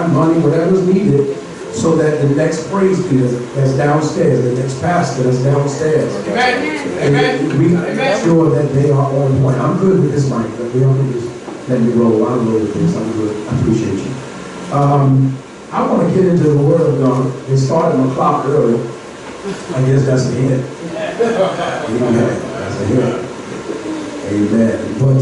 time, money, whatever is needed, so that the next praise leader that's downstairs, the next pastor that's downstairs, and we make sure that they are on point. I'm good with this mic, but we don't just let me roll. I'll roll with this. I'm good. I appreciate you. I want to get into the Word of God. They started my clock early. I guess that's a hint. That's a hint. Amen. But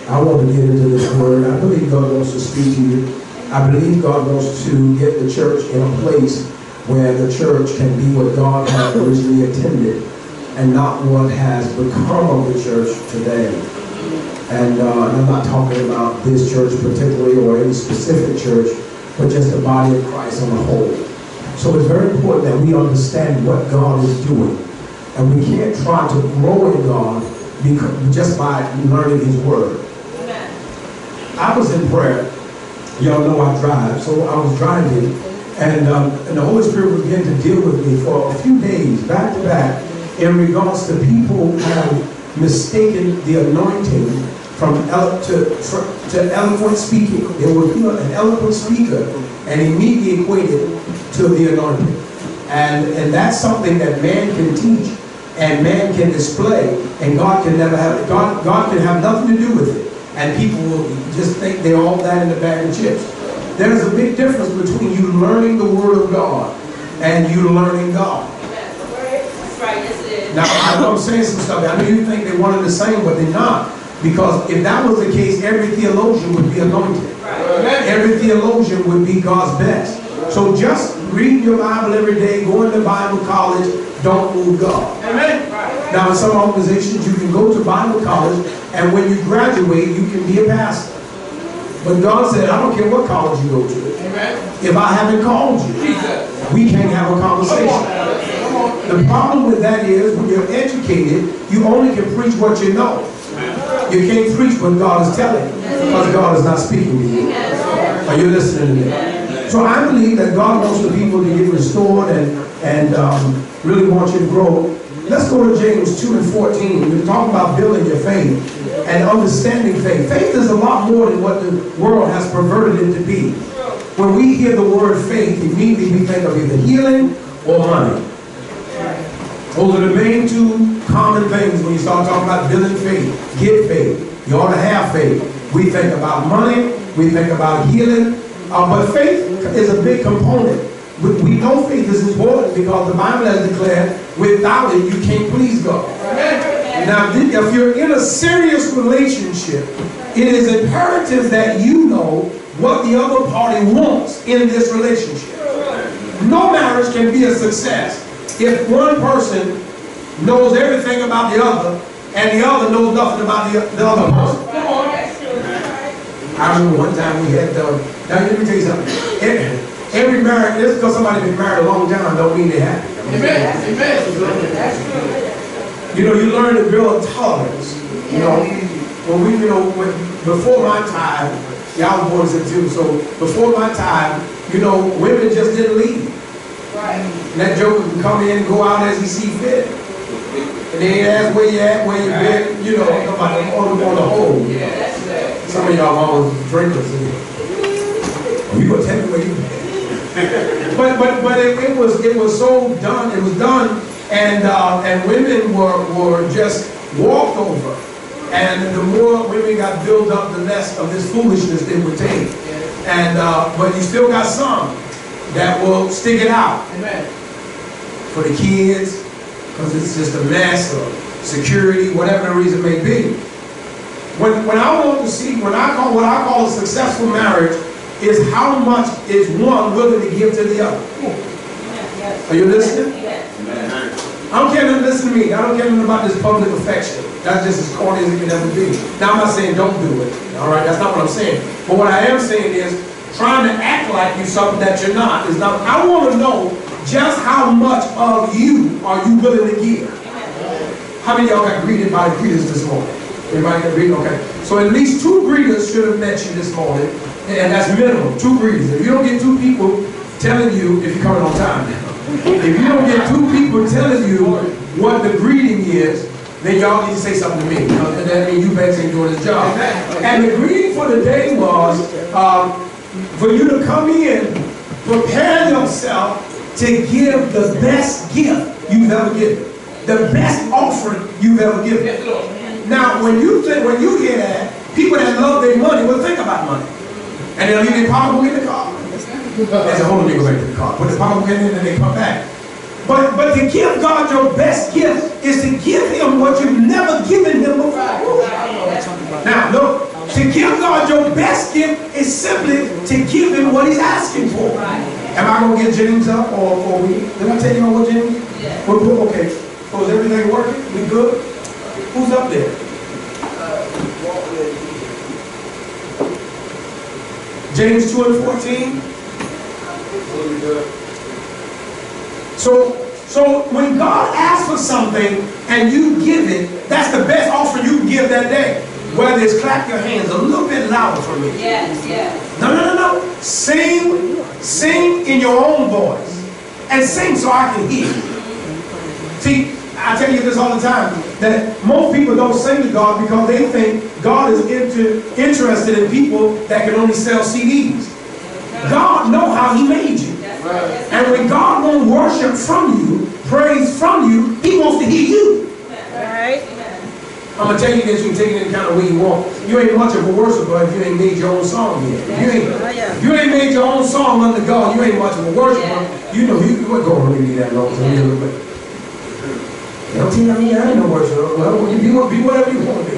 I want to get into this Word. I believe God wants to speak to you. I believe God wants to get the church in a place where the church can be what God had originally intended and not what has become of the church today. And I'm not talking about this church particularly or any specific church, but just the body of Christ on the whole. So it's very important that we understand what God is doing. And we can't try to grow in God just by learning His Word. Amen. I was in prayer. Y'all know I drive, so I was driving, and the Holy Spirit began to deal with me for a few days, back to back, in regards to people have mistaken the anointing from to eloquent speaking. They will hear an eloquent speaker and immediately equate it to the anointing. And that's something that man can teach and man can display, and God can never have it. God can have nothing to do with it. And people will just think they're all that in a bag of chips. There's a big difference between you learning the Word of God and you learning God. That's right, yes it is. Now, I know I'm saying some stuff. I know you think they're one and the same, but they're not. Because if that was the case, every theologian would be anointed. Right. Every theologian would be God's best. So just read your Bible every day, go into Bible college, don't move God. Amen. Now, in some organizations, you can go to Bible college, and when you graduate, you can be a pastor. But God said, I don't care what college you go to. Amen. If I haven't called you, we can't have a conversation. The problem with that is, when you're educated, you only can preach what you know. You can't preach what God is telling you, because God is not speaking to you. Are you listening to me? So I believe that God wants the people to get restored and really wants you to grow. Let's go to James 2 and 14. We're talking about building your faith and understanding faith. Faith is a lot more than what the world has perverted it to be. When we hear the word faith, immediately we think of either healing or money. Those are the main two common things when you start talking about building faith. Get faith. You ought to have faith. We think about money. We think about healing. But faith is a big component. We know faith is important because the Bible has declared without it you can't please God. Amen. Now if you're in a serious relationship, it is imperative that you know what the other party wants in this relationship. No marriage can be a success if one person knows everything about the other and the other knows nothing about the other person. I remember one time we had now let me tell you something. Every marriage, just because somebody been married a long time don't mean they're happy. Amen. Amen. You know, you learn to build tolerance. You know, before my time, y'all boys are too, so before my time, you know, women just didn't leave. Right. And that joker can come in and go out as he see fit. And they ain't ask where you at, where you been, you know, on the whole. Yeah, some of y'all always drinkers. You gonna tell me where you been? but it was so done. It was done, and women were just walked over. And the more women got built up, the less of this foolishness they would take. And but you still got some that will stick it out. Amen. For the kids, because it's just a mess, or security, whatever the reason may be. When I want to see, what I call a successful marriage, is how much is one willing to give to the other. Are you listening? I don't care if you listen to me. I don't care nothing about this public affection. That's just as corny as it can ever be. Now I'm not saying don't do it. All right, that's not what I'm saying. But what I am saying is trying to act like you're something that you're not is not. I want to know just how much of you are you willing to give. How many of y'all got greeted by the greeters this morning? Everybody got greeted? Okay. So at least 2 greeters should have met you this morning. And that's minimum, 2 greeters. If you don't get 2 people telling you, if you're coming on time now, if you don't get 2 people telling you what the greeting is, then y'all need to say something to me. That means you better ain't doing his job. And the greeting for the day was, for you to come in, prepare yourself to give the best gift you've ever given. The best offering you've ever given. Now, when you hear that, people that love their money will think about money. And they'll leave their pocketbook in the car. There's a whole nigga right in the car. Put the pocketbook in and they come back. But to give God your best gift is to give him what you've never given him before. Now, look, to give God your best gift is simply to give him what he's asking for. Am I going to get James up or we? Did I tell you what James? Yeah. Okay. So is everything working? We good? Who's up there? James 2:14. So when God asks for something and you give it, that's the best offering you can give that day. Whether it's clap your hands a little bit louder for me. Yes, yes. No. Sing in your own voice. And sing so I can hear. See, I tell you this all the time, that most people don't sing to God because they think God is interested in people that can only sell CDs. God knows how he made you. And when God wants worship from you, praise from you, he wants to hear you. Right. I'm going to tell you this, you can take it any kind of way you want. You ain't much of a worshiper if you ain't made your own song yet. If you ain't made your own song under God, you ain't much of a worshiper. You know, you would go and leave that alone for me a little bit. Don't tell me I ain't no worshiper. Well, you be whatever you want to be.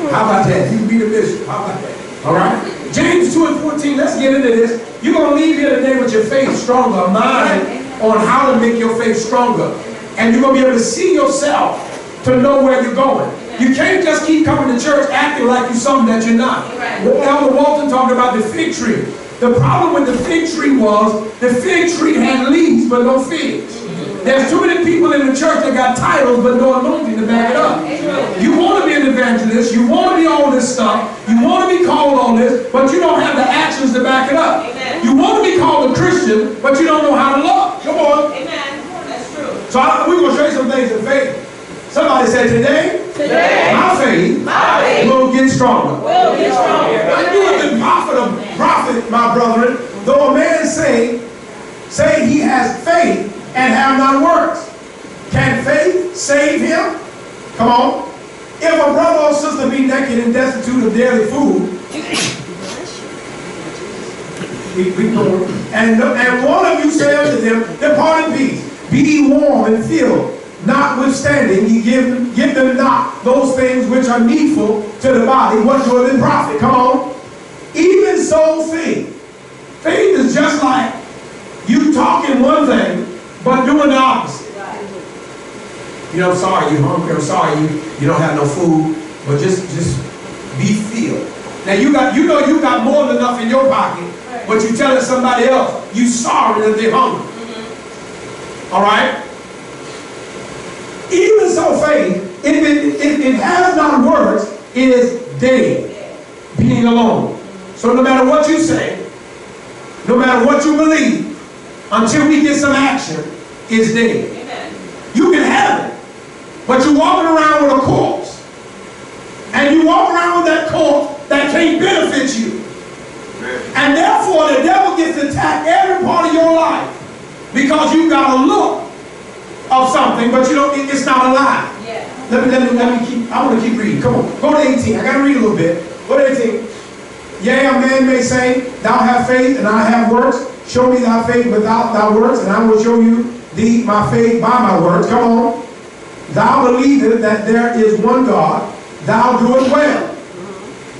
How about that? You can be the bishop. How about that? All right? James 2:14, let's get into this. You're going to leave here today with your faith stronger, a mind on how to make your faith stronger. And you're going to be able to see yourself to know where you're going. You can't just keep coming to church acting like you're something that you're not. Elder Walton talked about the fig tree. The problem with the fig tree was the fig tree had leaves but no figs. There's too many people in the church that got titles but no anointing to back it up. You want to be an evangelist, you want to be all this stuff, you want to be called all this, but you don't have the actions to back it up. You want to be called a Christian, but you don't know how to love. Come on. Amen. That's true. So we're going to show you some things in faith. Somebody said today my faith will get stronger. Will get stronger. Now you have been prophet, my brethren, though a man say he has faith and have not works. Can faith save him? Come on. If a brother or sister be naked and destitute of daily food, and one of you say unto them, depart in peace, be ye warm and filled. Notwithstanding, ye give them not those things which are needful to the body, what doeth it profit? Come on. Even so, faith. Faith is just like you talking one thing, but doing the opposite. You know, I'm sorry you're hungry. I'm sorry you don't have no food, but just be filled. Now you got more than enough in your pocket, but you telling somebody else you sorry that they're hungry. All right. Even so, faith, if it has not works, it is dead, being alone. So no matter what you say, no matter what you believe, until we get some action, it's dead. Amen. You can have it, but you're walking around with a corpse. And you walk around with that corpse that can't benefit you. And therefore, the devil gets to attack every part of your life because you got a look of something, but you don't. It's not alive. Yeah. Let me keep. I want to keep reading. Come on, go to 18. I got to read a little bit. Go to 18. Yea, a man may say, Thou have faith, and I have works. Show me thy faith without thy works, and I will show you thee my faith by my works. Come on. Thou believest that there is one God. Thou doest well.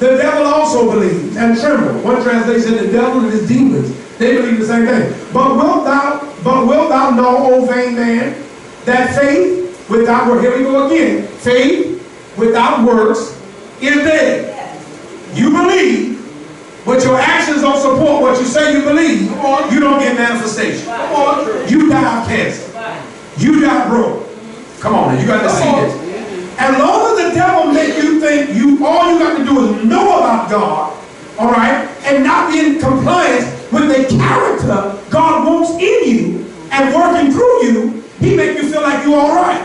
The devil also believes and trembles. One translation said the devil and his demons. They believe the same thing. But wilt thou know, O vain man, that faith without works, here we go again, faith without works is dead. You believe, but your actions don't support what you say you believe. You don't get manifestation. You die of cancer. You die broke. Come on, you got to see this. As long as the devil make you think all you got to do is know about God, all right, and not be in compliance with the character God wants in you and working through you, he make you feel like you're all right.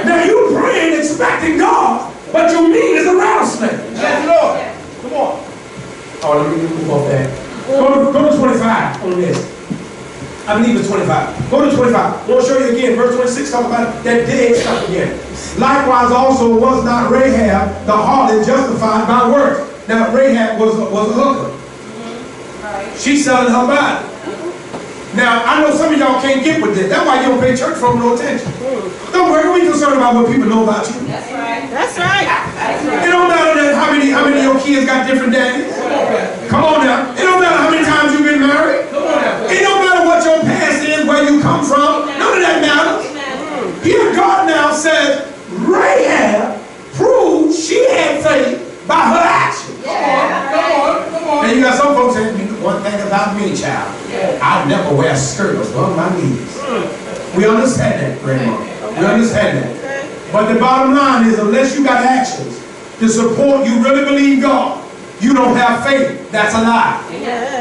Now you praying, expecting God, but you mean as a rattlesnake. Yes, Lord. Come on. Oh, let me move off that. Go to on this. I believe it's 25. Go to 25. I want to show you again. Verse 26 talks about that dead stuff again. Likewise also was not Rahab the harlot justified by works. Now Rahab was a hooker. She's selling her body. Now I know some of y'all can't get with this. That's why you don't pay church folk no attention. Don't worry, don't be concerned about what people know about you. That's right. That's right. It don't matter that how many of your kids got different daddies. Come on now. It don't matter how many times you've been married. It don't matter what your past is, where you come from. None of that matters. Here God now says, Rahab proved she had faith by her actions. Come on. And you got some folks saying, one thing about me, child, I never wear a skirt above my knees. We understand that, Grandma. We understand that. But the bottom line is, unless you got actions to support you really believe God, you don't have faith. That's a lie.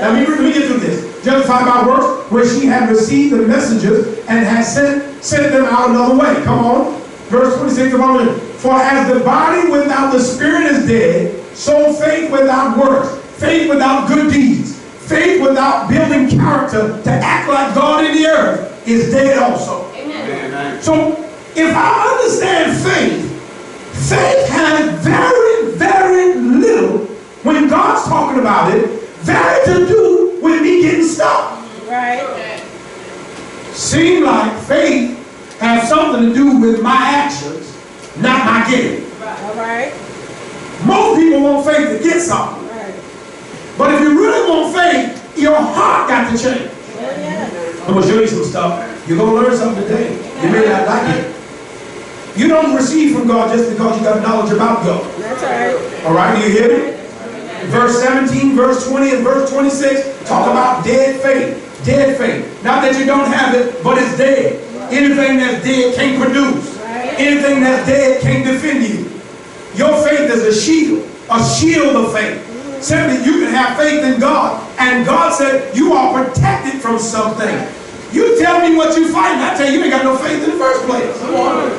Now let me get through this. Justified by works, where she had received the messengers and had sent them out another way. Come on. Verse 26 of our for as the body without the spirit is dead, so faith without works, faith without good deeds, faith without building character to act like God in the earth is dead also. Amen. So if I understand faith, faith has very, very little, when God's talking about it, very to do with me getting stuck. Right. Seem like faith has something to do with my actions, not my getting. All right. Most people want faith to get something. Right. But if you really want faith, your heart got to change. I'm going to show you some stuff. You're going to learn something today. You may not like it. You don't receive from God just because you got knowledge about God. That's right. All right, do you hear me? Verse 17, verse 20, and verse 26 talk about dead faith. Dead faith. Not that you don't have it, but it's dead. Anything that's dead can't produce. Anything that's dead can't defend you. Your faith is a shield of faith. Simply, you can have faith in God, and God said you are protected from something. You tell me what you fighting, I tell you, you ain't got no faith in the first place. Come on.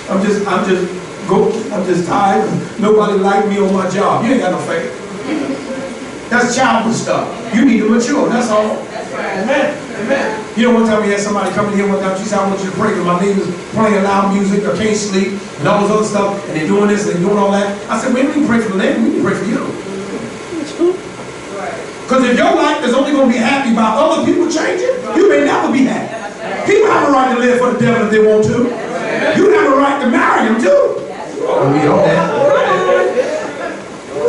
I'm just tired. Nobody liked me on my job. You ain't got no faith. That's childish stuff. You need to mature. That's all. That's right. Amen. Amen. You know, one time we had somebody come in here one time. She said, I want you to pray because my neighbor's playing loud music or can't sleep and all this other stuff, and they're doing this and they're doing all that. I said, we can pray for the neighbor. We can pray for you. Because if your life is only going to be happy by other people changing, you may never be happy. People have a right to live for the devil if they want to. You have a right to marry him too.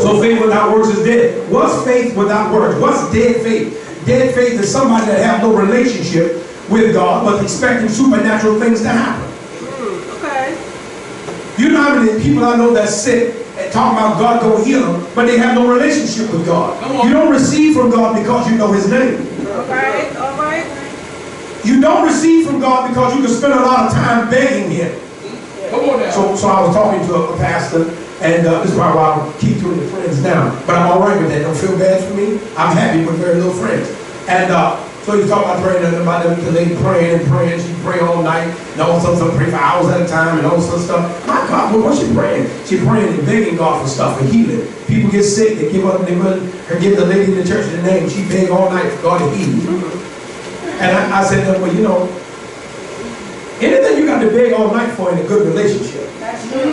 So faith without works is dead. What's faith without works? What's dead faith? Dead faith is somebody that has no relationship with God but expecting supernatural things to happen. Okay. You know how many people I know that's sick and talking about God go heal them, but they have no relationship with God. You don't receive from God because you know His name. All right. You don't receive from God because you can spend a lot of time begging Him. So I was talking to a pastor, and this is probably why I keep doing the friends down. But I'm all right with that. Don't feel bad for me. I'm happy with very little friends. And so he talked about praying about the lady praying and praying. She pray all night, and all sorts of pray for hours at a time, and all sorts of stuff. My God, what's she praying? She praying and begging God for stuff, for healing. People get sick, they give up, they run her give the lady in the church the name. She beg all night for God to heal. And I said, well, you know, anything you got to beg all night for in a good relationship. That's true.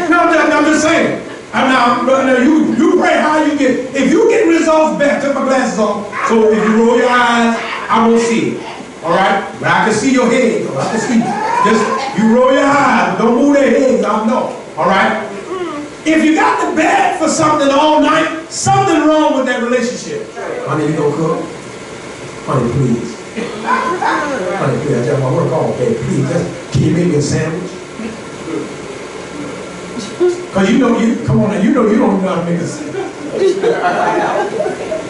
No, I'm just saying. You pray how you get. If you get results back, take my glasses off. So if you roll your eyes, I won't see it. All right? But I can see your head. Though. I can see. Just you roll your eyes, but don't move their heads. I'll know. All right? If you got to beg for something all night, something wrong with that relationship. Honey, you gonna cook? Honey, please. Honey, please. I tell my work all day. Please, can you make me a sandwich? Because you know, you don't know how to make a sandwich.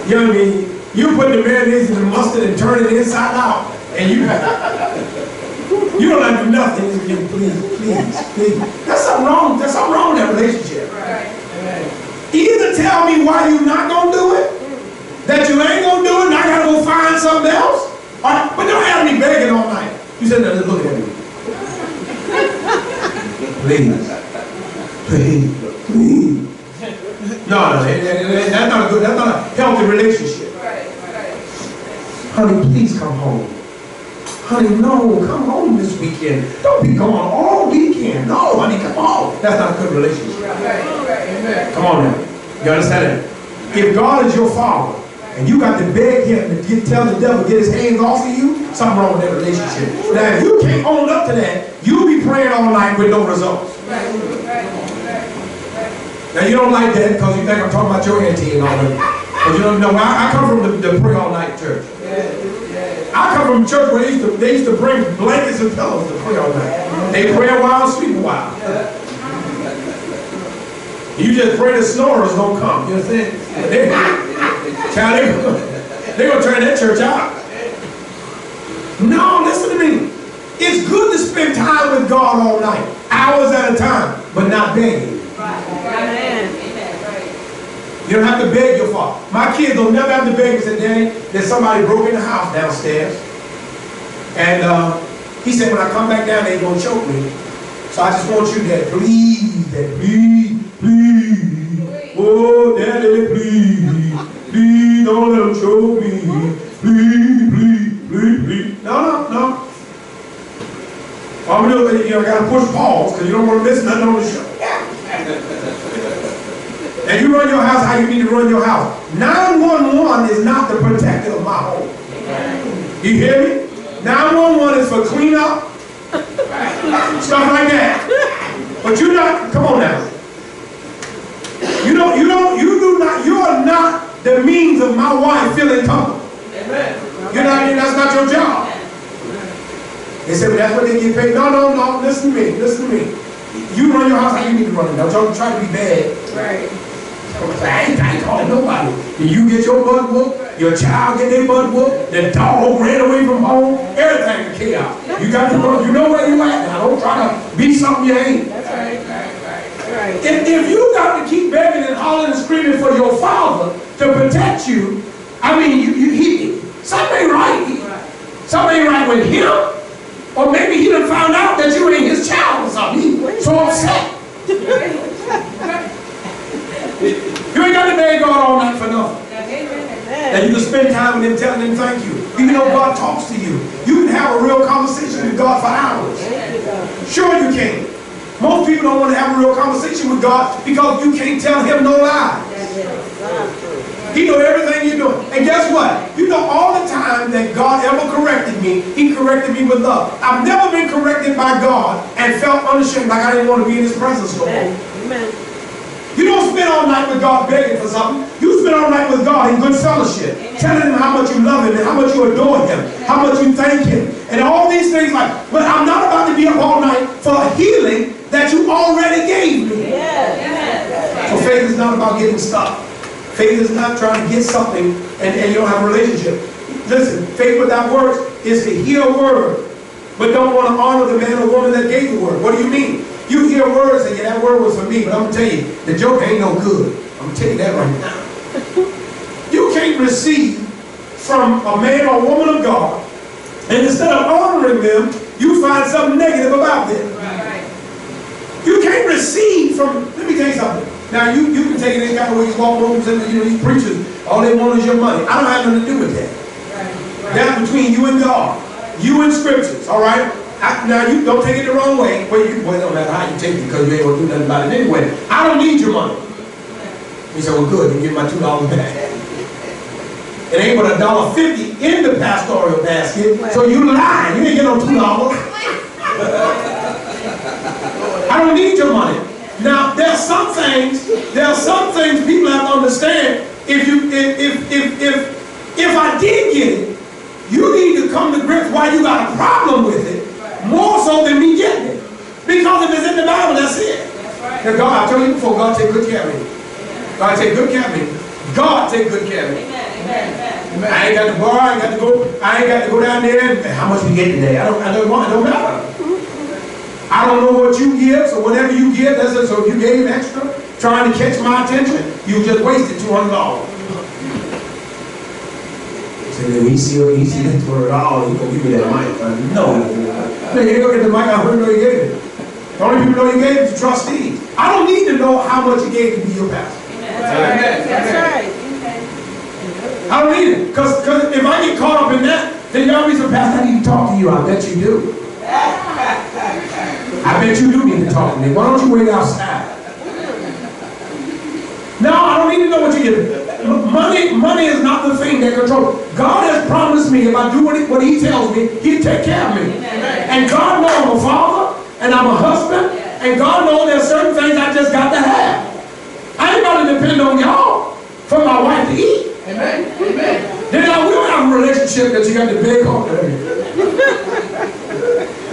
You know what I mean? You put the mayonnaise and the mustard and turn it inside out, and you don't have to do nothing. Please. That's something wrong. There's something wrong with that relationship. Right. Either tell me why you're not gonna do it, that you ain't gonna do it, and I gotta go find something else. But don't have me begging all night. You said, no, just look at me. Please. No, that's not a good, that's not a healthy relationship. Right. Honey, please come home. Honey, no, come home this weekend. Don't be gone all weekend. No, honey, come on. That's not a good relationship. Right. Come on now. You understand that? If God is your father, and you got to beg him to tell the devil to get his hands off of you, something wrong with that relationship. Now, if you can't own up to that, you'll be praying all night with no results. Right. Now, you don't like that because you think I'm talking about your auntie and all that. But you don't know, I come from the pray all night church. I come from a church where they used to bring blankets and pillows to pray all night. They pray a while, sleep a while. You just pray the snorers don't come. You understand? They're going to turn that church out. No, listen to me. It's good to spend time with God all night, hours at a time, but not begging. Amen. You don't have to beg your father. My kids don't never have to beg and say, Daddy, there's somebody broke in the house downstairs. And he said, when I come back down, they're going to choke me. So I just want you, Dad, please, Dad, please. Oh, Daddy, please, don't let them choke me. Please. No. I'm gonna do it, I gotta push pause because you don't want to miss nothing on the show. And you run your house how you need to run your house. 911 is not the protector of my home. You hear me? 911 is for cleanup, stuff like that. But you're not, come on now. You are not the means of my wife feeling comfortable. That's not your job. They said, well, that's what they get paid. No, listen to me. You run your house how you need to run it. Don't try to be bad. Right. I ain't calling nobody. You get your butt whooped, your child get their butt whooped, the dog ran away from home, everything is chaos. You got to run, you know where you at now. Don't try to be something you ain't. That's right. If you got to keep begging and hollering and screaming for your father to protect you, I mean, something ain't right. Something ain't right with him. Or maybe he done found out that you ain't his child or something. He's so upset. You ain't got to beg God all night for nothing. And you can spend time with him telling him thank you. Even though God talks to you. You can have a real conversation with God for hours. Sure you can. Most people don't want to have a real conversation with God because you can't tell him no lies. He knows everything you're doing. And guess what? You know all the time that God ever corrected me, he corrected me with love. I've never been corrected by God and felt unashamed like I didn't want to be in his presence no more. Amen. You don't spend all night with God begging for something. You spend all night with God in good fellowship, telling him how much you love him and how much you adore him, how much you thank him, and all these things like, but I'm not about to be up all night for a healing that you already gave me. So faith is not about getting stuff. Faith is not trying to get something and you don't have a relationship. Listen, faith without works is to hear a word, but don't want to honor the man or woman that gave the word. What do you mean? You hear words and yeah, that word was for me, but I'm going to tell you, the joke ain't no good. I'm going to tell you that right now. You can't receive from a man or woman of God, and instead of honoring them, you find something negative about them. You can't receive from, let me tell you something. Now, you can take it any kind of way, these walk rooms and these preachers, all they want is your money. I don't have nothing to do with that. That's between you and God. You and scriptures, all right? Now, you don't take it the wrong way. Well, it don't matter how you take it because you ain't going to do nothing about it anyway. I don't need your money. He said, well, good, you get my $2 back. It ain't but $1.50 in the pastoral basket, so you lying. You ain't get no $2. I don't need your money. Now, there are some things people have to understand. If I did get it, you need to come to grips why you got a problem with it, more so than me getting it. Because if it's in the Bible, that's it. Now, God, I told you before, God take good care of me. God take good care of me. God take good care of me. I ain't got to borrow, I ain't got to go down there and how much we get today. I don't matter. I don't know what you give, so whatever you give, that's it. So if you gave extra, trying to catch my attention, you just wasted $200. So then he see that $200, he gonna give me that mic. No. Man, you ain't gonna get the mic, I heard know you gave it. The only people know you gave it is the trustees. I don't need to know how much you gave to be your pastor. That's right. I don't need it. Because if I get caught up in that, then y'all be so Pastor, I need to talk to you. I bet you do. I bet you do need to talk to me. Why don't you wait outside? No, I don't need to know what you're giving. Money is not the thing that controls. God has promised me if I do what He tells me, He'll take care of me. And God knows I'm a father, and I'm a husband, and God knows there's certain things I just got to have. I ain't got to depend on y'all for my wife to eat. Amen. Amen. Then I will have a relationship that you got to beg on.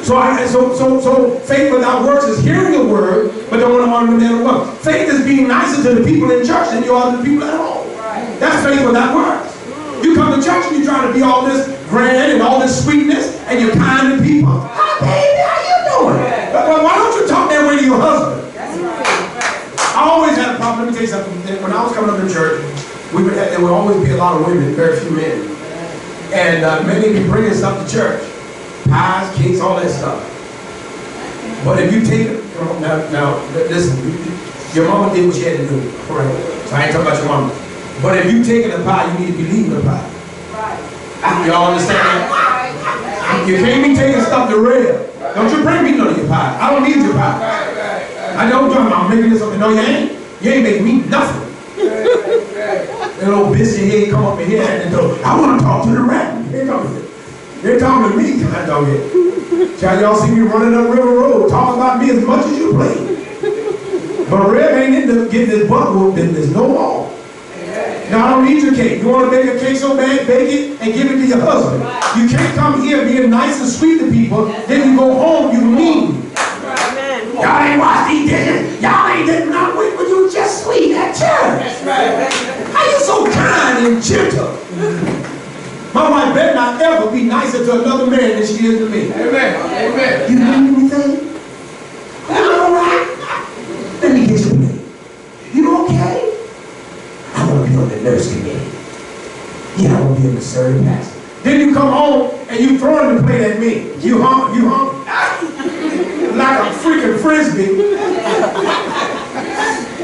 So faith without works is hearing the word, but don't want to understand the word. Faith is being nicer to the people in church than you are to the people at home. That's faith without works. You come to church and you're trying to be all this grand and all this sweetness, and you're kind to people. Hi, baby, how you doing? But why don't you talk that way to your husband? I always had a problem. Let me tell you something. When I was coming up to church, there would always be a lot of women, very few men. And many of you bringing stuff to church. Pies, cakes, all that stuff. But if you take it, now listen, your mama did what she had to do. Right? So I ain't talking about your mama. But if you taking a pie, you need to be leaving the pie. Right. Y'all understand that? You can't be taking stuff to rail. Don't you bring me none of your pie. I don't need your pie. I don't do it. I'm making this up. No, you ain't. You ain't making me nothing. That little biscuit head come up in here and go, I want to talk to the rabbit. Here comes it. They're talking to me, I don't get. Child, y'all see me running up River Road, talking about me as much as you play. But Rev ain't into getting his butt whooped, and there's no more. Now, I don't need your cake. You want to bake a cake so bad, bake it and give it to your husband. You can't come here being nice and sweet to people, then you go home, you mean. Y'all ain't washed these dishes. Y'all ain't did not wait, but you just sweet at church. How you so kind and gentle? My wife better not ever be nicer to another man than she is to me. Amen. Amen. You need anything? You all right? Let me get you a plate. You okay? I want to be on the nurse committee. Yeah, I want to be on the serve pastor. Then you come home and you throwing the plate at me. You hungry? You hungry? Like a freaking frisbee.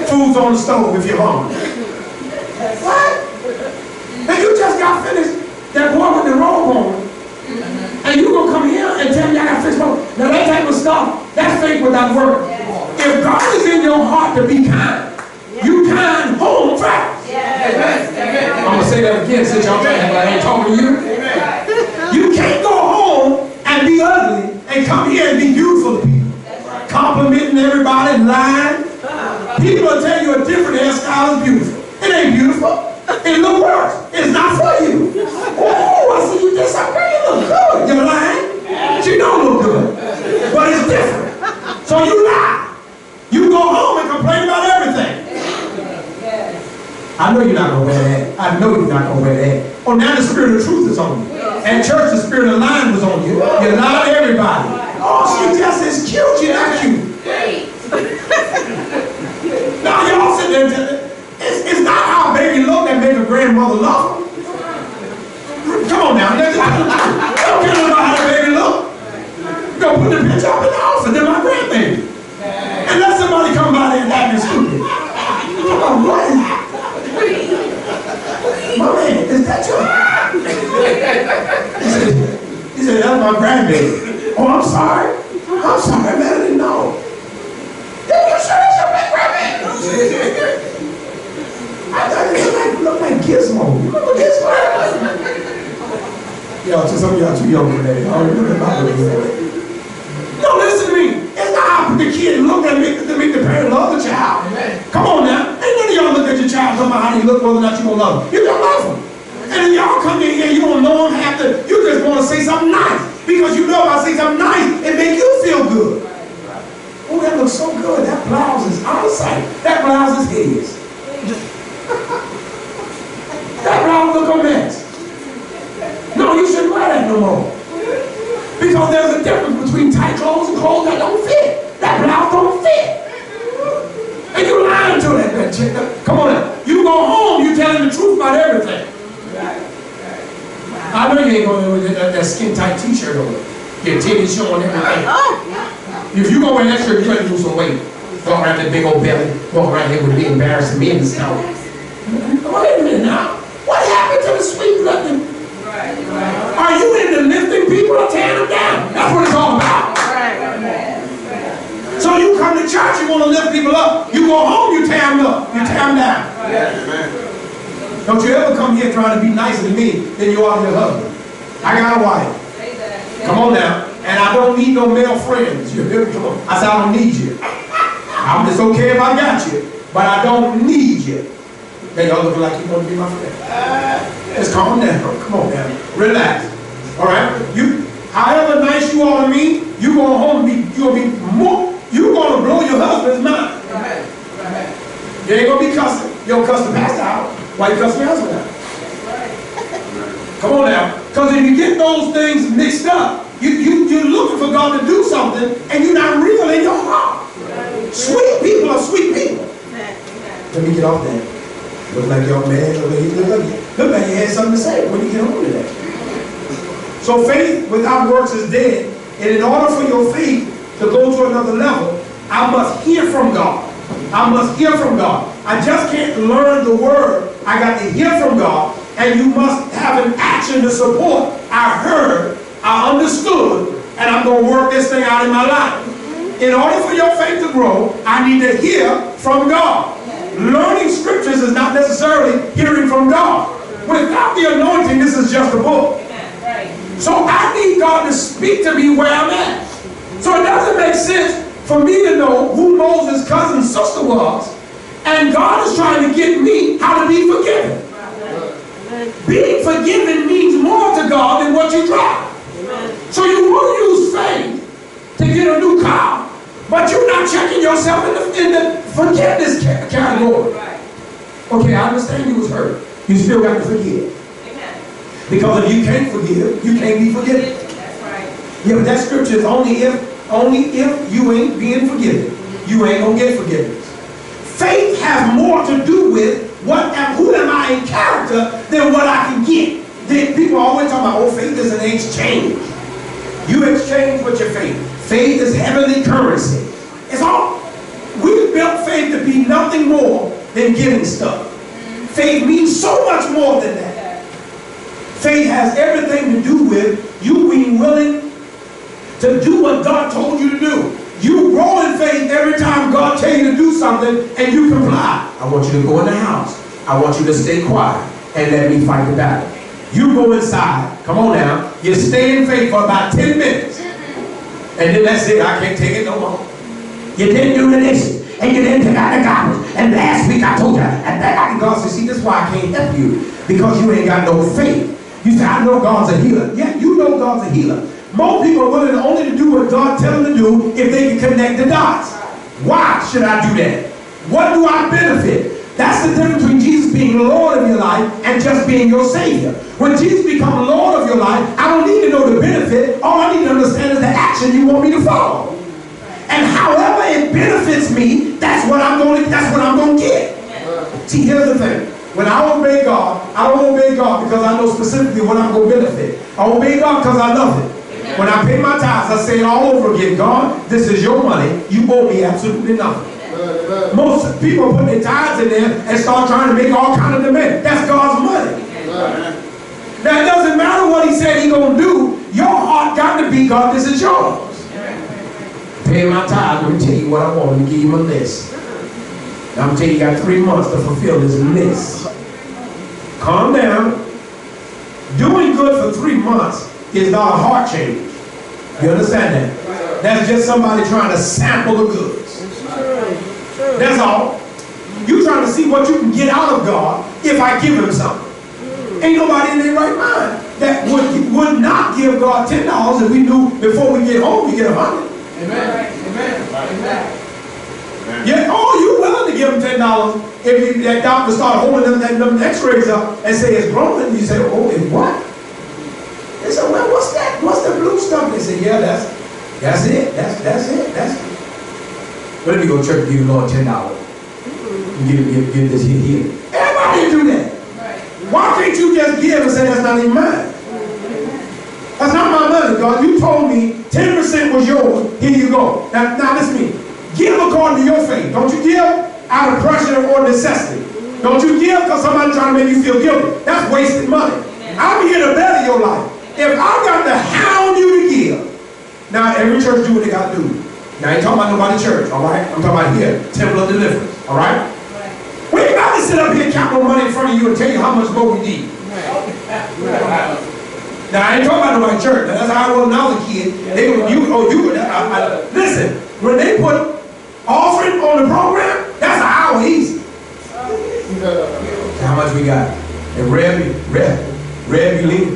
Food's on the stove if you're hungry. What? And you just got finished. That boy with the robe on, and you gonna come here and tell me I got fixed more. Now that type of stuff, that's faith without work. If God is in your heart to be kind, you kind home fast. I'm gonna say that again since y'all think I ain't talking to you. You can't go home and be ugly and come here and be beautiful to people. Complimenting everybody, lying. People will tell you a different hairstyle is beautiful. It ain't beautiful. It look worse. It's not for you. Oh, I see you did something. You look good. You're lying. You don't look good. But it's different. So you lie. You go home and complain about everything. I know you're not going to wear that. I know you're not going to wear that. Oh, now the spirit of truth is on you. At church, the spirit of lying was on you. You lied to everybody. Oh, she just is cute. She's not cute. Now y'all sit there and tell it. It's not how a baby look that make a grandmother love her. Come on now. Don't care about how the baby look. You gonna put the picture up in the house and then my grandbaby. And let somebody come by there and act stupid. Come on, what is that? My man, is that your he said, that's my grandbaby. Oh, I'm sorry. I'm sorry, man, I didn't know. Then you sure that's your big grandbaby? I thought it looked like Gizmo. You remember Gizmo? Y'all, some of y'all too young for that. I don't remember about it. No, listen to me. It's not how the kid look and make the parent love the child. Come on now. Ain't none of y'all look at your child talking about how they look, whether or not you gonna love them. You gonna love them. And then y'all come in here, you don't know them half the, you just want to say something nice. Because you know if I say something nice, it make you feel good. Oh, that looks so good. That blouse is out of sight. That blouse is hideous. That blouse look a mess. No, you shouldn't wear that no more. Because there's a difference between tight clothes and clothes that don't fit. That blouse don't fit. And you lying to that chick. Come on now. You go home, you telling the truth about everything. I know you ain't going to wear that skin tight t-shirt on. Your titties showing everything. If you go wear that shirt, you're going to lose some weight. Walk around that big old belly. Walk around here with me embarrassing me in this town. I'm down. Don't you ever come here trying to be nicer to me than you are to your husband. I got a wife. Come on now. And I don't need no male friends. You hear me? Come on. I said, I don't need you. It's okay if I got you, but I don't need you. Then y'all looking like you want to be my friend. Just calm down. Come on now. Relax. All right? However nice you are to me, you going home and you're going to blow your husband's mind. You ain't going to be cussing. You don't cuss the pastor out. Why you cuss your husband out? Come on now. Because if you get those things mixed up, you're looking for God to do something and you're not real in your heart. Sweet people are sweet people. Let me get off that. Look like y'all mad. Look like you had something to say when you get on to that. So faith without works is dead. And in order for your faith to go to another level, I must hear from God. I must hear from God. I just can't learn the word. I got to hear from God. And you must have an action to support. I heard, I understood, and I'm going to work this thing out in my life. In order for your faith to grow, I need to hear from God. Learning scriptures is not necessarily hearing from God. Without the anointing, this is just a book. So I need God to speak to me where I'm at. So it doesn't make sense for me to know who Moses' cousin's sister was, and God is trying to get me how to be forgiven. Being forgiven means more to God than what you drive. So you want to use faith to get a new car, but you're not checking yourself in the forgiveness category. Okay, I understand you was hurt. You still got to forgive. Because if you can't forgive, you can't be forgiven. Yeah, but that scripture is only if you ain't being forgiven, you ain't gonna get forgiveness. Faith has more to do with who am I in character than what I can get. People always talk about, oh, faith is an exchange. You exchange with your faith. Faith is heavenly currency. It's all. We built faith to be nothing more than giving stuff. Faith means so much more than that. Faith has everything to do with you being willing to do what God told you to do. You grow in faith every time God tells you to do something and you comply. I want you to go in the house. I want you to stay quiet and let me fight the battle. You go inside. Come on now. You stay in faith for about 10 minutes. And then that's it. I can't take it no more. You didn't do this. And you didn't take out the garbage. And last week I told you. And God said, see, this is why I can't help you. Because you ain't got no faith. You say, I know God's a healer. Yeah, you know God's a healer. Most people are willing only to do what God tells them to do if they can connect the dots. Why should I do that? What do I benefit? That's the difference between Jesus being Lord of your life and just being your Savior. When Jesus becomes Lord of your life, I don't need to know the benefit. All I need to understand is the action you want me to follow. And however it benefits me, that's what I'm going to get. See, here's the thing. When I obey God, I don't obey God because I know specifically what I'm going to benefit. I obey God because I love it. When I pay my tithes, I say it all over again. God, this is your money. You owe me absolutely nothing. Most people put their tithes in there and start trying to make all kinds of demands. That's God's money. Now, it doesn't matter what he said he's going to do. Your heart got to be, God, this is yours. Pay my tithes. Let me tell you what I want. Let me give you my list. I'm going to tell you, you got 3 months to fulfill this list. Calm down. Doing good for 3 months is not a heart change. You understand that? That's just somebody trying to sample the goods. That's all. You trying to see what you can get out of God if I give him something. Ain't nobody in their right mind that would not give God $10 if we knew before we get home we get 100. Amen. Amen. Yeah, oh, you willing to give him $10 if that doctor start holding them x-rays up and say it's growing. You say, oh, it's what? They said, well, what's that? What's the blue stuff? They said, yeah, that's it. That's it. But if you go to church and give the Lord $10 and give this here. Everybody do that. Why can't you just give and say that's not even mine? That's not my money, God. You told me 10% was yours. Here you go. Now listen to me. Give according to your faith. Don't you give out of pressure or necessity. Don't you give because somebody's trying to make you feel guilty. That's wasted money. I'm here to better your life. If I got to hound you to give, now every church do what they got to do. Now I ain't talking about nobody church, all right? I'm talking about here, Temple of Deliverance, all right? We ain't about to sit up here count no money in front of you and tell you how much more we need. Now, I ain't talking about nobody church. Now, that's how I was when I was a kid. They would, listen, when they put offering on the program, that's an hour easy. How much we got? And Rev, you leave.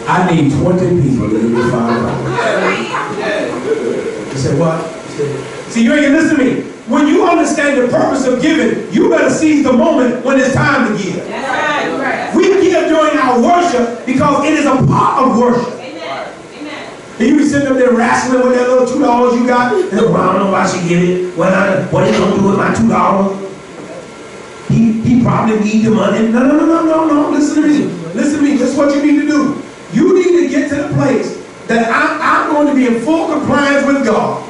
I need 20 people to give me $5. He said, what? See, you ain't gonna listen to me. When you understand the purpose of giving, you better seize the moment when it's time to give. We give during our worship because it is a part of worship. And you be sitting up there wrestling with that little $2 you got, and well, I don't know if I should give it. Well, what are you gonna do with my $2? He probably need the money. No. Listen to me. Listen to me. This is what you need to do. You need to get to the place that I'm going to be in full compliance with God.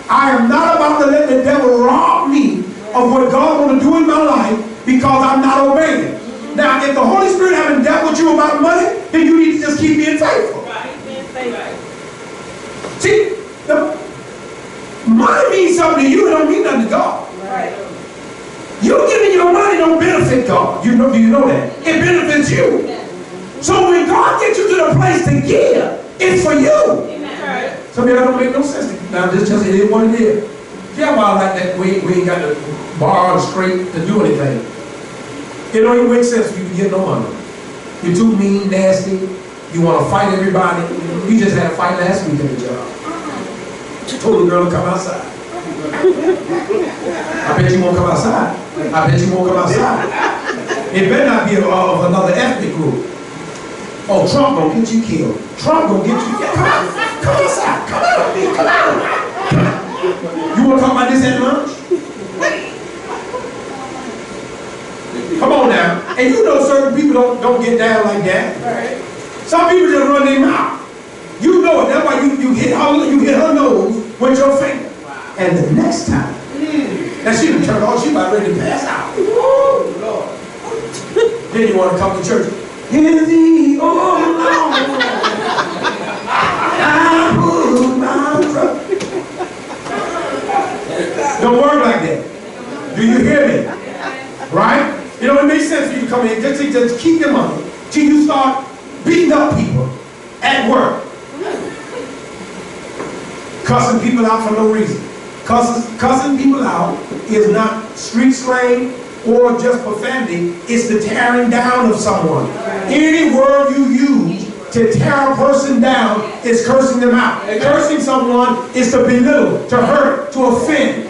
I am not about to let the devil rob me of what God wants to do in my life because I'm not obeying. Now, if the Holy Spirit haven't dealt with you about money, then you need to just keep being faithful. See, money means something to you, it don't mean nothing to God. You giving your money don't benefit God. Do you know that? It benefits you. So when God gets you to the place to give, it's for you. Some of y'all don't make no sense. Now this just it is what it is. Yeah, well, like that, we ain't got to borrow straight to do anything. It don't even make sense for you to get no money. You're too mean, nasty. You want to fight everybody. You just had a fight last week at the job. Told the girl to come outside. I bet you won't come outside. I bet you won't come outside. It better not be of another ethnic group. Oh, Trump gonna get you killed. Trump gonna get you killed. Come outside. Come out. Come out. You wanna talk about this at lunch? Come on now. And you know certain people don't get down like that. Some people just run their mouth. You know it. That's why you hit her nose with your finger. And the next time, now she done turned off, she about ready to pass out. Oh, Lord. Then you want to come to church. Hear thee, oh Lord, I put my trust. Don't work like that. Do you hear me? Right? You know, it makes sense for you to come in, just keep your money till you start beating up people at work. Cussing people out for no reason. Cussing people out is not street slang or just profanity. It's the tearing down of someone. Any word you use to tear a person down is cursing them out. Cursing someone is to belittle, to hurt, to offend,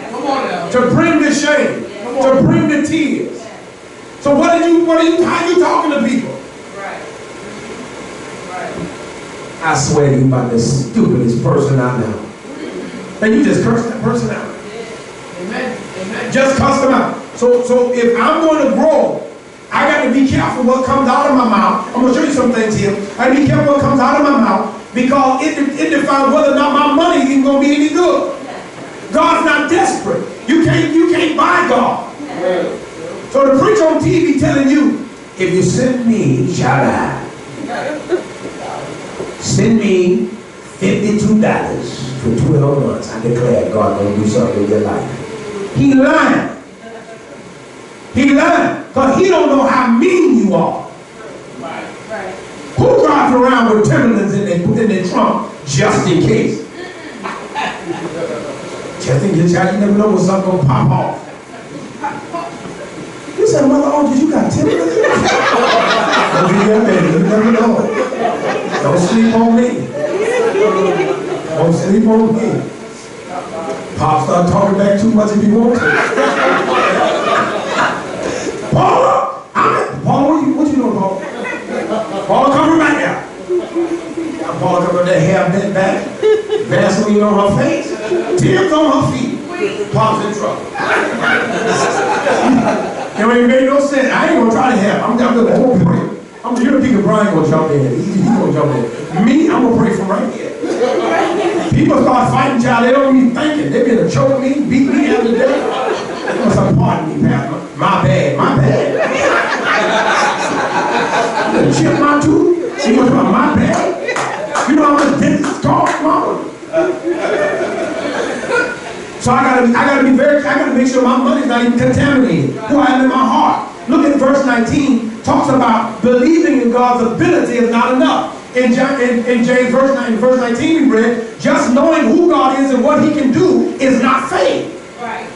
to bring the shame, to bring the tears. So how are you talking to people? I swear to you about the stupidest person I know. And you just curse that person out. Amen. Just cuss them out. So if I'm going to grow, I got to be careful what comes out of my mouth. I'm going to show you some things here. I got to be careful what comes out of my mouth because it defines whether or not my money is going to be any good. God's not desperate. You can't buy God. So the preacher on TV telling you, if you send me, shout out. Send me $52 for 12 months. I declare God gonna do something in your life. He lying. He lying. Because he don't know how mean you are. Who drives around with Timberlands in their trunk just in case? Just in case, you never know when something gonna pop off. You said, Mother Audrey, you got Timberlands? Don't be that man, you never know. Don't sleep on me. Don't sleep on me. Pop start talking back too much if you want to. Paula! Paula, what you doing, Paula? Paula, come from back here. Paula come from that hair bent back, Vaseline on her face, tears on her feet. Paula's in trouble. It ain't made no sense. I ain't gonna try to help. I'm gonna pray. You're thinking Brian gonna jump in. He's gonna jump in. Me, I'm gonna pray from right here. People start fighting, child. They don't even thinking. They gonna choke me, beat me out of the day. I'm gonna pardon me, Pastor. My bad. My bad. You chip my tooth. You gonna my bad. You know how much dentist cost, mama? So I gotta make sure my money's not even contaminated. Who I am in my heart. Look at verse 19. Talks about believing in God's ability is not enough. In James verse 19 we read, just knowing who God is and what he can do is not faith. Right.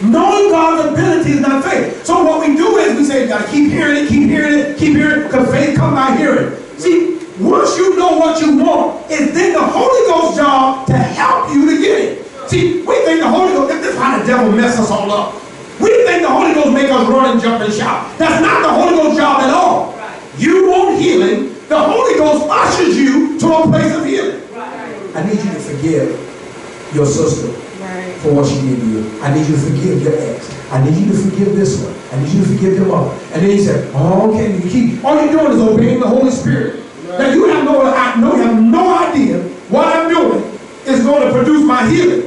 Knowing God's ability is not faith. So what we do is we say, you gotta keep hearing it, keep hearing it, keep hearing it, because faith comes by hearing. See, once you know what you want, it's then the Holy Ghost's job to help you to get it. See, we think the Holy Ghost, this is how the devil messes us all up. We think the Holy Ghost make us run and jump and shout. That's not the Holy Ghost's job at all. Right. You want healing, the Holy Ghost ushers you to a place of healing. Right. I need you to forgive your sister for what she did to you. I need you to forgive your ex. I need you to forgive this one. I need you to forgive your mother. And then he said, oh, okay, you keep, all you're doing is obeying the Holy Spirit. Right. Now you have no idea what I'm doing is going to produce my healing.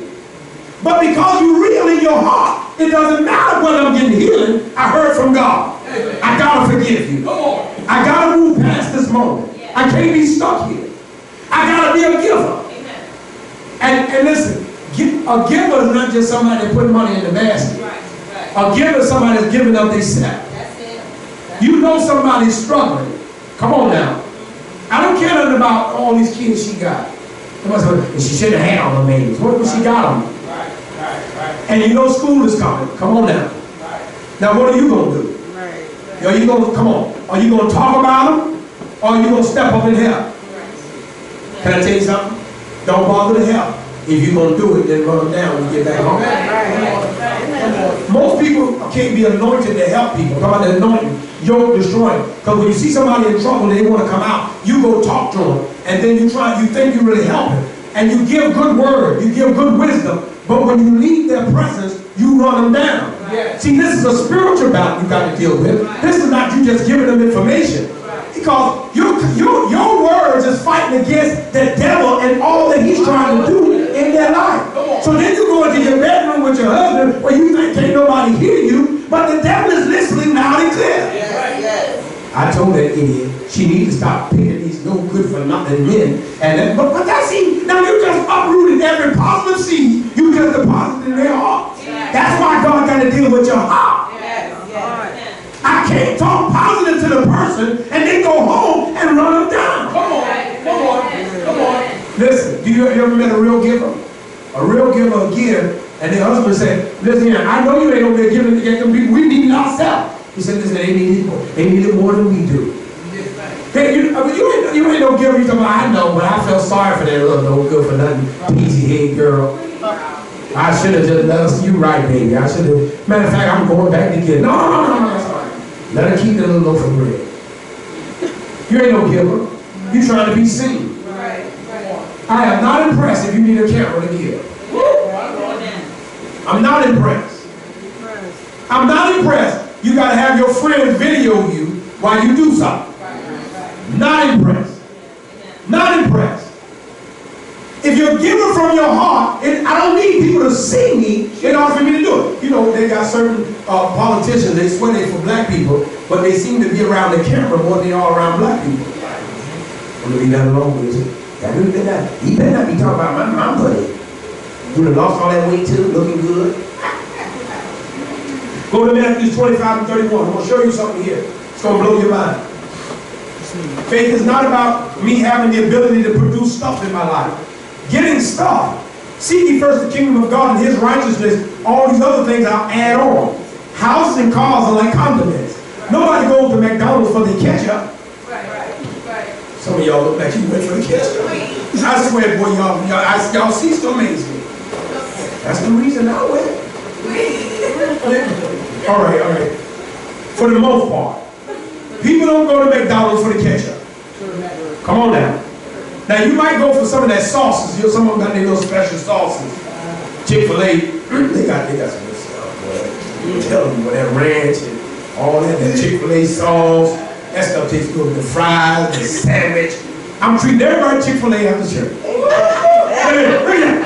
But because you real in your heart, it doesn't matter whether I'm getting healing. I heard from God. Amen. I gotta forgive you. I gotta move past this moment. Yeah. I can't be stuck here. I gotta be a giver. Amen. And listen, a giver is not just somebody that put money in the basket. Right. A giver is somebody that's giving up themselves. That's it. You know somebody's struggling. Come on now. I don't care nothing about all these kids she got. And she shouldn't have had all the names. What was she got them? And you know school is coming. Come on now. Now what are you going to do? Are you going to, come on, are you going to talk about them? Or are you going to step up and help? Can I tell you something? Don't bother to help. If you're going to do it, then run them down when you get back home. Most people can't be anointed to help people. Come on, the anointing, yoke destroying. Because when you see somebody in trouble and they want to come out, you go talk to them. And then you think you really help them. And you give good word, you give good wisdom. But when you leave their presence, you run them down. Right. See, this is a spiritual battle you got to deal with. Right. This is not you just giving them information. Right. Because your words is fighting against the devil and all that he's trying to do in their life. So then you go into your bedroom with your husband where you think can't nobody hear you, but the devil is listening loud and clear. Yes. I told that idiot she needs to stop picking these no good for nothing men. And but that's see, now you just uprooted every positive seed you just deposited in their heart. Yes. That's why God got to deal with your heart. Yes. I can't talk positive to the person and then go home and run them down. Come on. Listen, do you ever met a real giver? A real giver will give, and their husband said, listen here, I know you ain't gonna be giving to get them people. We need it ourselves. He said, listen, they need it more than we do. Hey, you ain't no giver. You talking about, I know, but I felt sorry for that little no good for nothing peasy head girl. I should have just let us, you right, baby. I should have, matter of fact, I'm going back to get it. No. Let her keep the little loaf of bread. You ain't no giver. You trying to be seen. I am not impressed if you need a camera to give. I'm not impressed. I'm not impressed. You got to have your friends video you while you do something. Not impressed. Not impressed. If you're giving from your heart, I don't need people to see me in order for me to do it. You know, they got certain politicians, they swear they for black people, but they seem to be around the camera more than they are around black people. I'm going to leave that alone with you. He better not be talking about my buddy. You done lost all that weight too, looking good. Go to Matthew 25 and 31. I'm going to show you something here. It's going to blow your mind. Faith is not about me having the ability to produce stuff in my life. Getting stuff. Seek ye first the kingdom of God and his righteousness. All these other things I'll add on. Houses and cars are like condiments. Nobody goes to McDonald's for the ketchup. Right. Some of y'all look like you went for the ketchup. I swear, boy, y'all cease to amaze me. That's the reason I went. All right. For the most part, people don't go to McDonald's for the ketchup. Come on now. Now you might go for some of that sauces. Some of them got their little special sauces. Chick-fil-A, they got some good stuff. Boy. I'm telling you, that ranch and all that Chick-fil-A sauce, that stuff tastes good. The fries, the sandwich. I'm treating everybody Chick-fil-A after church.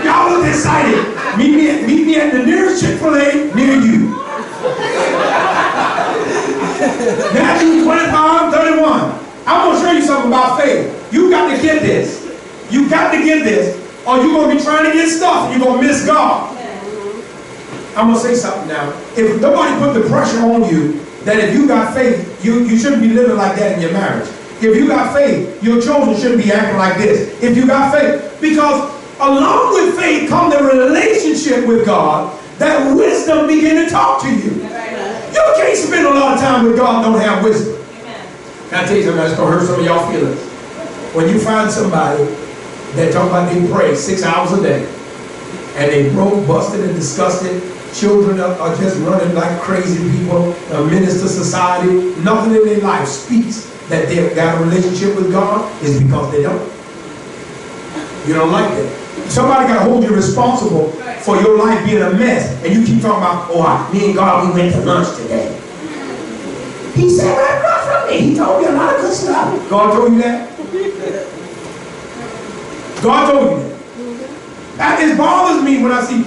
Y'all look excited. Meet me at the nearest Chick-fil-A near you. Matthew 25:31. I'm going to show you something about faith. You got to get this. You got to get this, or you're going to be trying to get stuff and you're going to miss God. I'm going to say something now. If nobody put the pressure on you that if you got faith, you shouldn't be living like that in your marriage. If you got faith, your children shouldn't be acting like this. If you got faith, because along with faith comes the relationship with God, that wisdom begin to talk to you. You can't spend a lot of time with God and don't have wisdom. Can I tell you something that's going to hurt some of y'all feelings? When you find somebody that talk about they pray 6 hours a day, and they broke, busted, and disgusted, children are just running like crazy people, minister society, nothing in their life speaks that they've got a relationship with God, is because they don't. You don't like that. Somebody got to hold you responsible for your life being a mess, and you keep talking about, oh, me and God, we went to lunch today. He said right across from me. He told me a lot of good stuff. God told you that? God told you that. That it bothers me when I see,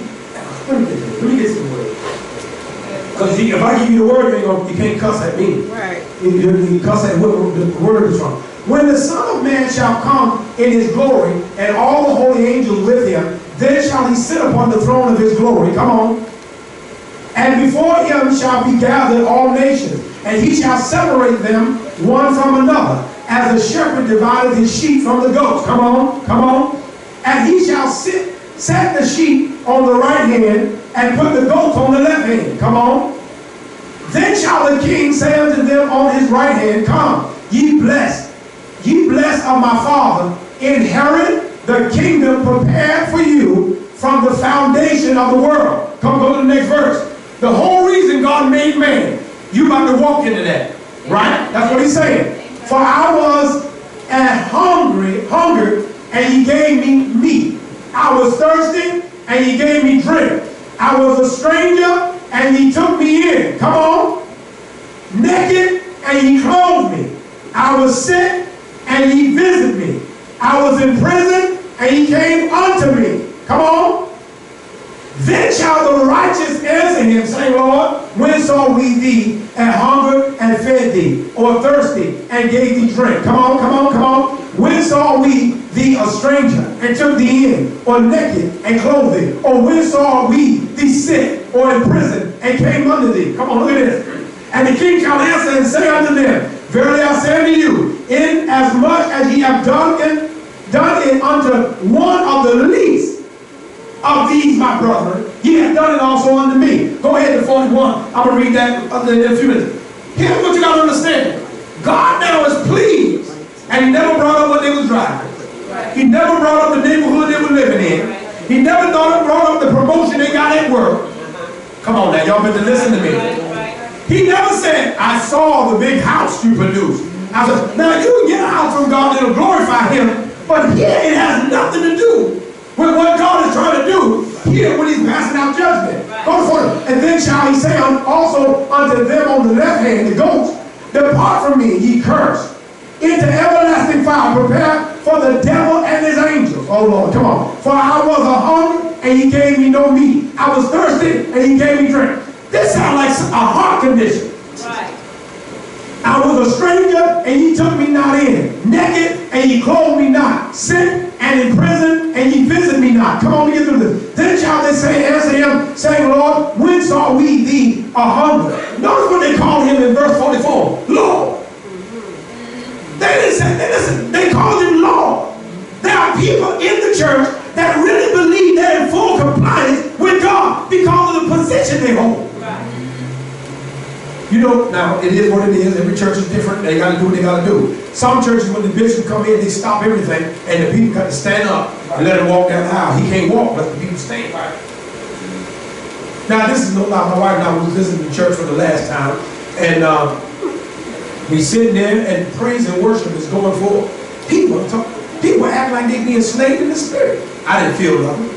let me get some word. Because if I give you the word, you can't cuss at me. Right. You cuss at where the word is from. When the Son of Man shall come in his glory, and all the holy angels with him, then shall he sit upon the throne of his glory. Come on. And before him shall be gathered all nations, and he shall separate them one from another, as the shepherd divided his sheep from the goats. Come on, come on. And he shall set the sheep on the right hand, and put the goats on the left hand. Come on. Then shall the king say unto them on his right hand, come, ye blessed of my Father, inherit the kingdom prepared for you from the foundation of the world. Come, go to the next verse. The whole reason God made man, you about to walk into that, right? That's what he's saying. For I was hungered, and he gave me meat. I was thirsty, and he gave me drink. I was a stranger, and he took me in. Come on. Naked, and he clothed me. I was sick, and he visited me. I was in prison, and he came unto me. Come on. Then shall the righteous answer him, saying, Lord, when saw we thee at hunger and fed thee, or thirsty and gave thee drink? Come on, come on, come on. When saw we thee a stranger and took thee in, or naked and clothed thee? Or when saw we thee sick or in prison and came unto thee? Come on, look at this. And the king shall answer and say unto them, verily I say unto you, inasmuch as ye have done it unto one of the least of these, my brethren, ye have done it also unto me. Go ahead to 41. I'm going to read that in a few minutes. Here's what you got to understand. God now is pleased, and he never brought up what they was driving. He never brought up the neighborhood they were living in. He never brought up the promotion they got at work. Come on now, y'all better listen to me. He never said, I saw the big house you produced. I said, now you can get a house from God that'll glorify him, but here it has nothing to do with what God is trying to do here when he's passing out judgment. Go for it. And then shall he say also unto them on the left hand, the goats, depart from me, ye cursed, into everlasting fire, prepared for the devil and his angels. Oh Lord, come on. For I was a hunger, and he gave me no meat. I was thirsty, and he gave me drink. This sounds like a heart condition. Right. I was a stranger, and ye took me not in. Naked, and ye clothed me not. Sick, and in prison, and ye visited me not. Come on, let me get through this. Then shall they say, answer him, saying, Lord, when saw we thee a hunger? Notice what they called him in verse 44. Lord. They didn't say, listen, they called him Lord. There are people in the church that really believe they're in full compliance with God because of the position they hold. You know, now, it is what it is. Every church is different. They got to do what they got to do. Some churches, when the bishop come in, they stop everything, and the people got to stand up and let him walk down the aisle. He can't walk, but the people stand. Now, this is no lie. My wife and I was visiting the church for the last time, and we sitting there, and praise and worship is going forward. People act like they being enslaved in the spirit. I didn't feel nothing,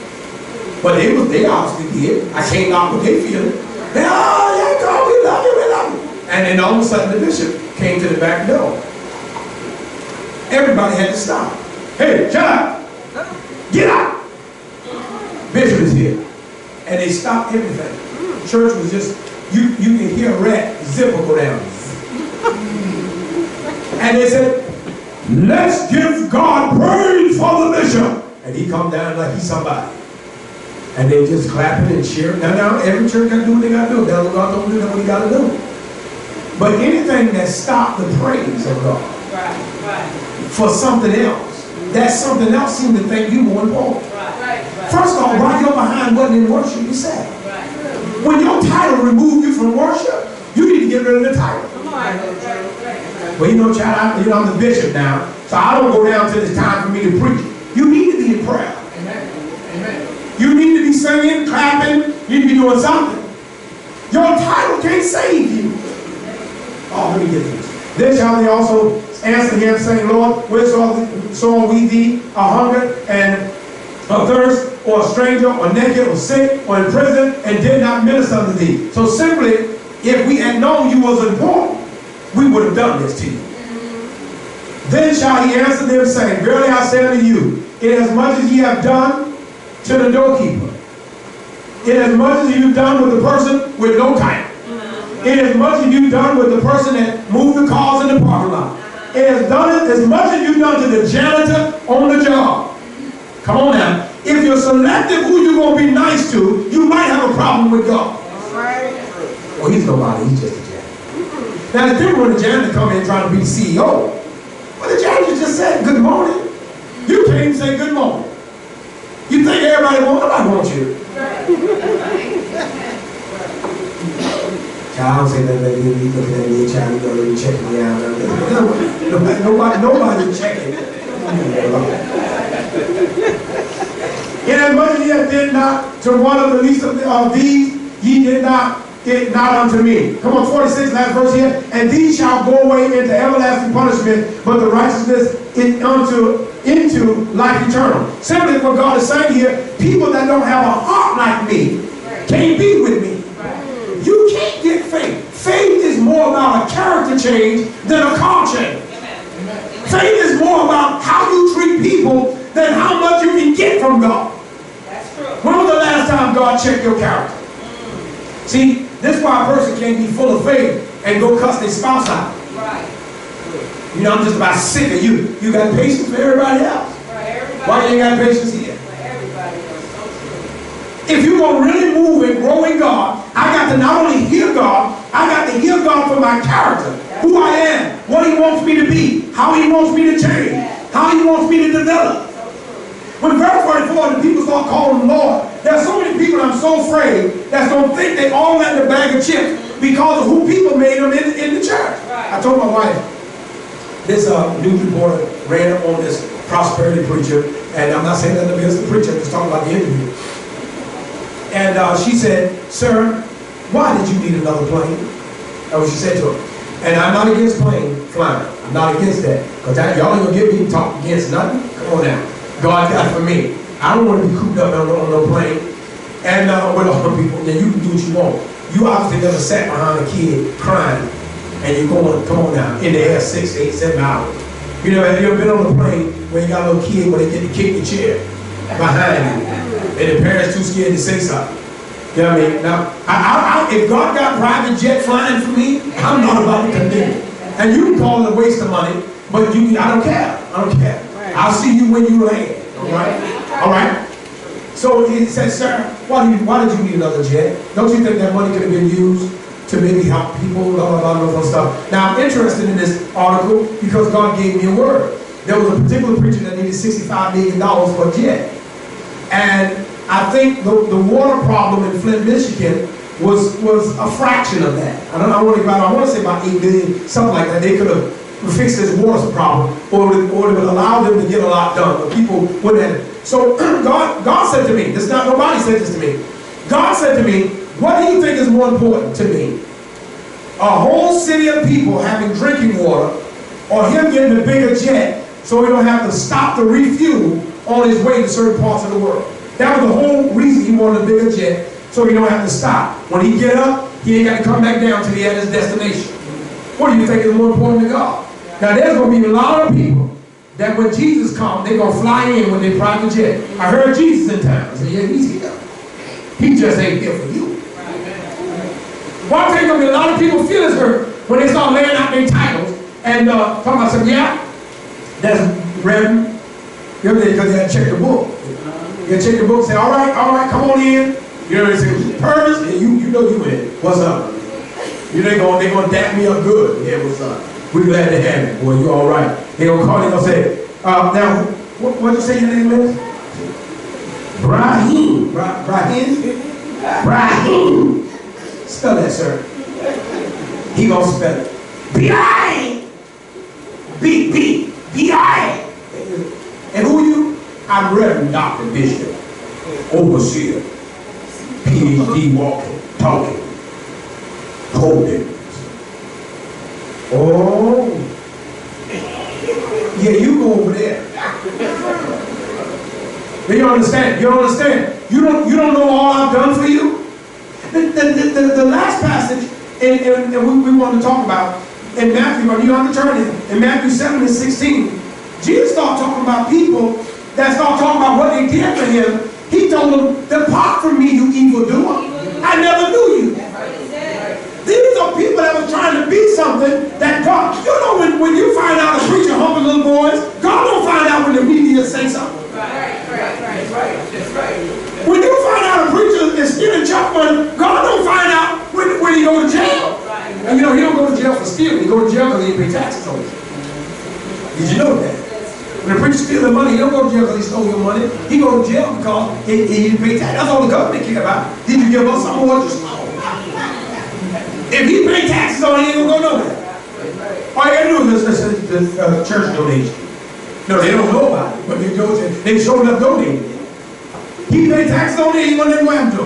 but they obviously did. I came out what they feeling. They, oh, yeah, God, we love you, we love you. And then all of a sudden the bishop came to the back door. Everybody had to stop. Hey, shut up. Get out. Bishop is here. And they stopped everything. Church was just, you can hear a rat zipper go down. And they said, let's give God praise for the bishop. And he come down like he's somebody. And they just clapping and cheering. Now, every church got to do what they got to do. That's what God don't do, that's what he got to do. But anything that stopped the praise of God for something else, that something else seemed to think you more important. First of all, while your behind wasn't in worship, you said. When your title removed you from worship, you need to get rid of the title. Well, you know, child, I'm the bishop now, so I don't go down till it's time for me to preach. You need to be in prayer. Amen. You need to be singing, clapping, you need to be doing something. Your title can't save you. Oh, let me get this. Then shall they also answer him, saying, Lord, where saw we thee a hunger and a thirst, or a stranger, or naked, or sick, or in prison, and did not minister unto thee? So simply, if we had known you was important, we would have done this to you. Then shall he answer them, saying, Verily I say unto you, inasmuch as ye have done to the doorkeeper, inasmuch as you've done with the person with no title, inasmuch as you've done with the person that moved the cars in the parking lot, as much as you've done to the janitor on the job. Come on now. If you're selective who you're going to be nice to, you might have a problem with God. Well, he's nobody. He's just a janitor. Now, it's different when the janitor come in trying to be the CEO. But the janitor just said, good morning. You can't even say good morning. You think everybody wants? Nobody wants you. Child, I don't say that. You looking at me, child, you checking me out. Nobody's checking. Inasmuch as ye did not to one of the least of these, ye did not it not unto me. Come on, 46, last verse here. And these shall go away into everlasting punishment, but the righteousness into life eternal. Simply what God is saying here, people that don't have a heart like me can't be with me. You can't get faith. Faith is more about a character change than a car change. Faith is more about how you treat people than how much you can get from God. That's true. When was the last time God checked your character? See, this is why a person can't be full of faith and go cuss their spouse out. Right. You know, I'm just about sick of you. You got patience for everybody else. Right, everybody. Why you ain't got patience here? Right, everybody else. So true. If you're going to really move and grow in God, I got to not only hear God, I got to hear God for my character. Who I am, what he wants me to be, how he wants me to change, how he wants me to develop. When verse 44, the people start calling the Lord, there are so many people I'm so afraid that's going to think they all got the bag of chips because of who people made them in the church. I told my wife, this news reporter ran up on this prosperity preacher, and I'm not saying that against the preacher, I'm just talking about the interview. And she said, sir, why did you need another plane? That's what she said to him. And I'm not against plane flying. I'm not against that. Because y'all ain't going to get me to talk against nothing. Come on now. God got it for me. I don't want to be cooped up on no plane. And with other people, then you can do what you want. You obviously never sat behind a kid crying. And you're going, come on now, in the air 6, 8, 7 hours. You know, have you ever been on a plane where you got a little kid where they get to kick the chair behind you? And the parents too scared to say something. You know what I mean? Now, if God got private jet flying for me, I'm not about to condemn it. And you can call it a waste of money, but I don't care. I don't care. I'll see you when you land. All right? All right? So he said, sir, why did you need another jet? Don't you think that money could have been used to maybe help people, blah, blah, blah, blah, stuff? Now, I'm interested in this article because God gave me a word. There was a particular preacher that needed $65 million for a jet. And I think the water problem in Flint, Michigan was a fraction of that. I want to say about 8 million, something like that. They could have fixed this water problem, or it would allow them to get a lot done, but people wouldn't have it. So God said to me, nobody said this to me. God said to me, what do you think is more important to me? A whole city of people having drinking water, or him getting a bigger jet so he don't have to stop to refuel on his way to certain parts of the world? That was the whole reason he wanted a bigger jet, so he don't have to stop. When he get up, he ain't got to come back down till he at his destination. What do you think is more important to God? Now there's going to be a lot of people that when Jesus comes, they're going to fly in with their private jet. I heard Jesus in town. I said, yeah, he's here. He just ain't here for you. One thing, there's going to be a lot of people feelings hurt when they start laying out their titles and talking about, yeah, that's Reverend, because they had to check the book. You check your book and say, all right, come on in. You know, they say, Purvis, and you know you in. What's up? You know, they gonna dap me up good. Yeah, what's up? We glad to have you. Boy, you all right. They gonna call, they gonna say, now, what'd you say your name is? Brahim. Brahim? Brahim. Spell that, sir. He gonna spell it. B-I. B-I. And who are you? I'm Reverend Dr. Bishop, overseer, PhD, walking, talking, holding. Oh. Yeah, you go over there. Do you understand? You understand? You don't know all I've done for you? The last passage and we want to talk about in Matthew, are you on the journey? In Matthew 7 and 16, Jesus started talking about people that start talking about what they did for him. He told them, depart from me, you evildoer. I never knew you. These are people that were trying to be something that God, you know, when you find out a preacher humping little boys, God don't find out when the media say something. When you find out a preacher is stealing church money, God don't find out when he go to jail. And you know, he don't go to jail for stealing. He go to jail because he didn't pay taxes on it. Did you know that? When a preacher steals the money, he don't go to jail because he stole your money. He go to jail because he didn't pay taxes. That's all the government care about. Did you give us some of what you stole? If he pay taxes on it, he ain't gonna go nowhere. All you gotta do is listen to the church donation. No, they don't know about it, but they showed up donating. He paid taxes on it, he gonna never have to.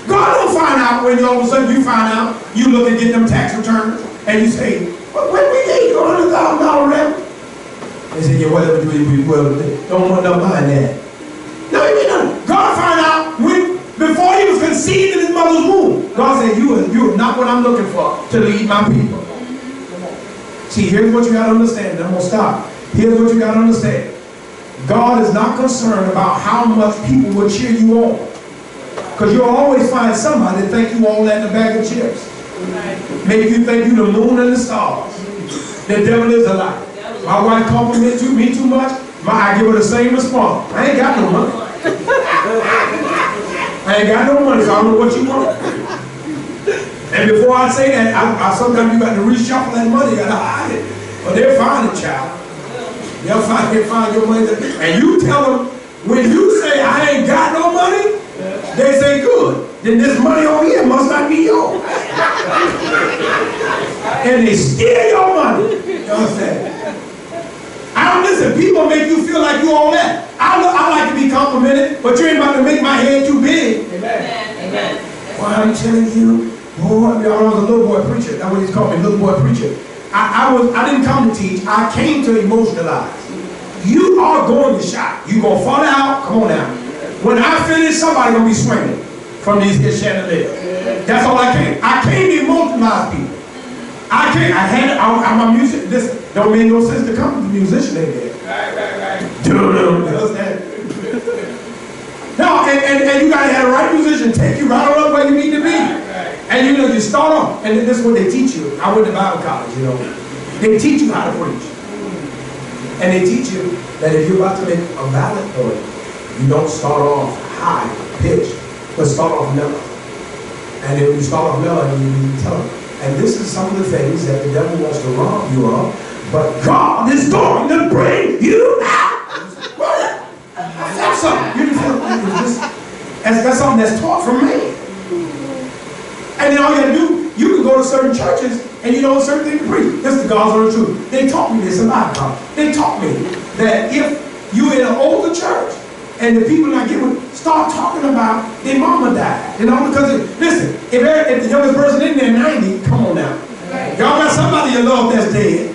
God don't find out when all of a sudden you find out, you look and get them tax returns, and you say, well, when we gave you $100,000 revenue? They say, yeah, whatever we will, don't want no mind that. No, he mean nothing. God find out before he was conceived in his mother's womb. God said, you are not what I'm looking for to lead my people. See, here's what you got to understand, and I'm going to stop. Here's what you got to understand. God is not concerned about how much people will cheer you on. Because you'll always find somebody that think you all that in a bag of chips. Make you think you the moon and the stars. The devil is a lie. My wife compliments me too much, I give her the same response. I ain't got no money. I ain't got no money, so I don't know what you want. And before I say that, I sometimes you got to reshuffle that money, you got to hide it. But they'll find it, child. They'll find your money. And you tell them, when you say, I ain't got no money, they say, good. Then this money over here must not be yours. And they steal your money. You understand? I don't listen. People make you feel like you all that. I like to be complimented, but you ain't about to make my head too big. Amen. Amen. Well, I'm telling you, boy, I was a little boy preacher. That's what he's called me, little boy preacher. I didn't come to teach. I came to emotionalize. You are going to shout. You gonna fall out. Come on now. When I finish, somebody gonna be swinging from these here chandeliers. That's all I came. I came to emotionalize people. I'm a musician. This don't make no sense to come to the musician ain't there. Right. No, and you gotta have the right musician take you right on up where you need to be. And you know, you start off, and this is what they teach you. I went to Bible college, you know. They teach you how to preach. And they teach you that if you're about to make a ballad point, you don't start off high pitch, but start off mellow. And if you start off mellow, you need to tell them. And this is some of the things that the devil wants to rob you of, but God is going to bring you out. That's something. You feel that's something that's taught from me. And then all you got to do, you can go to certain churches and you know a certain thing to preach. This is the God's honest truth. They taught me this a lot, God. They taught me that if you're in an older church and the people not giving, start talking about their mama died. You know, because listen, if the youngest person in there 90, come on now. Y'all got somebody you love that's dead.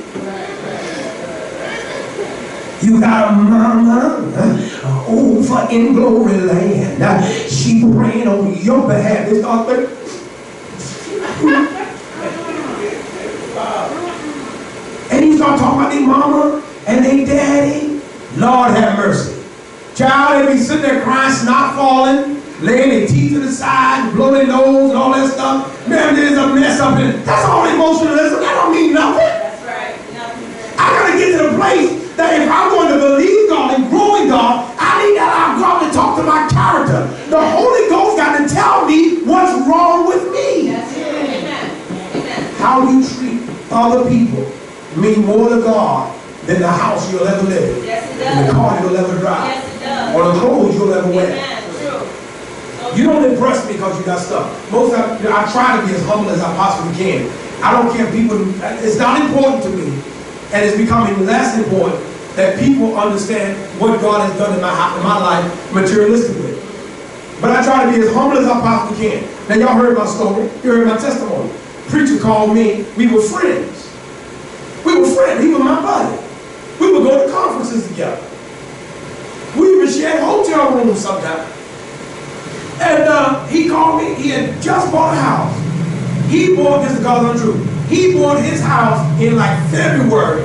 You got a mama over in glory land. She praying on your behalf. They start thinking. And you start talking about their mama and their daddy. Lord have mercy. Child, they be sitting there crying, snot falling, laying their teeth to the side, blow their nose and all that stuff. Man, there's a mess up in it. That's all emotionalism. That don't mean nothing. That's right. I gotta get to the place that if I'm going to believe God and grow in God, I need that I've got to talk to my how you treat other people mean more to God than the house you'll ever live in, Yes, it and the does. car you'll ever drive, Yes, it does. or the clothes you'll ever wear. Amen. True. So You don't impress me because you got stuff. Most of I try to be as humble as I possibly can. I don't care if people, it's not important to me, and it's becoming less important that people understand what God has done in my life materialistically. But I try to be as humble as I possibly can. Now y'all heard my story, you heard my testimony. Preacher called me, we were friends. We were friends, he was my buddy. We would go to conferences together. We even shared hotel rooms sometimes. And he called me, he had just bought a house. He bought, this is God's untrue, he bought his house in like February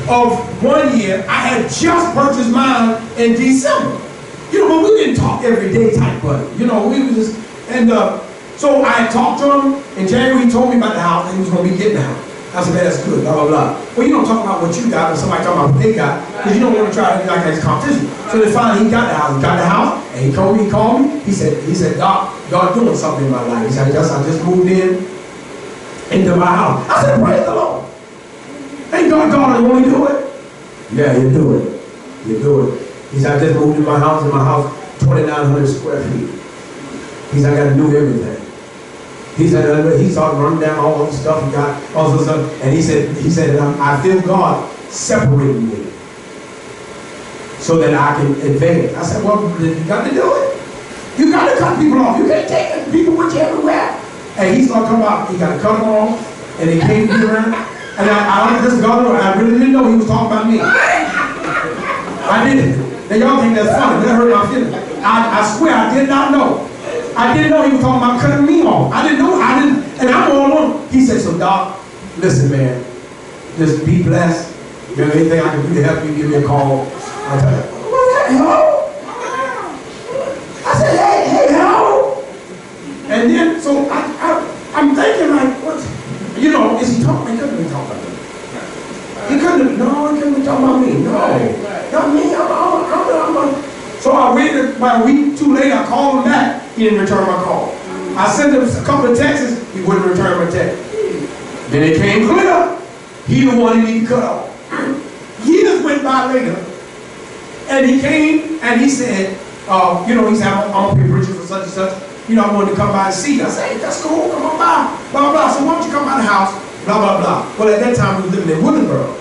of 1 year. I had just purchased mine in December. You know, but we didn't talk every day type buddy. You know, we was just, and so I talked to him in January. He told me about the house and he was going to be getting the house. I said, man, that's good, blah, blah, blah. Well, you don't talk about what you got and somebody talking about what they got, because you don't want to try to be like that competition. So then finally he got the house. He got the house, and he called me, he said, Doc, God doing something in my life. He said, I just moved into my house. I said, praise the Lord. Ain't God gonna only do it? Yeah, you do it. You do it. He said, I just moved in my house, 2,900 square feet. He said, I got to do everything. He said, he started running down all the stuff he got, all this stuff, and he said, I feel God separating me so that I can advance. I said, well, you got to do it. You got to cut people off. You can't take people with you everywhere. And he started coming out, he got to cut them off, and they came to be around. And I really didn't know he was talking about me. I didn't. Now y'all think that's funny, that hurt my feelings. I swear I did not know. I didn't know he was talking about cutting me off. I didn't know, and I'm all alone. He said, so Doc, listen man, just be blessed. If there's anything I can do to help you, give me a call. I said, what's that, hello? I said, hey, hello? And then, so I'm thinking like, what, you know, is he talking? He couldn't be talking about me. He couldn't be talking about me. No, not me, I'm so I waited about a week, 2 later, I called him back. He didn't return my call. I sent him a couple of texts, he wouldn't return my text. Then it came clear, he the one he cut off. Years went by later, and he came and he said, you know, he said, I'm going to pay Bridget for such and such. You know, I wanted to come by and see you. I said, hey, that's cool, come on by, blah, blah, blah. So why don't you come by the house, blah, blah, blah. Well, at that time, we were living in Woodinboro.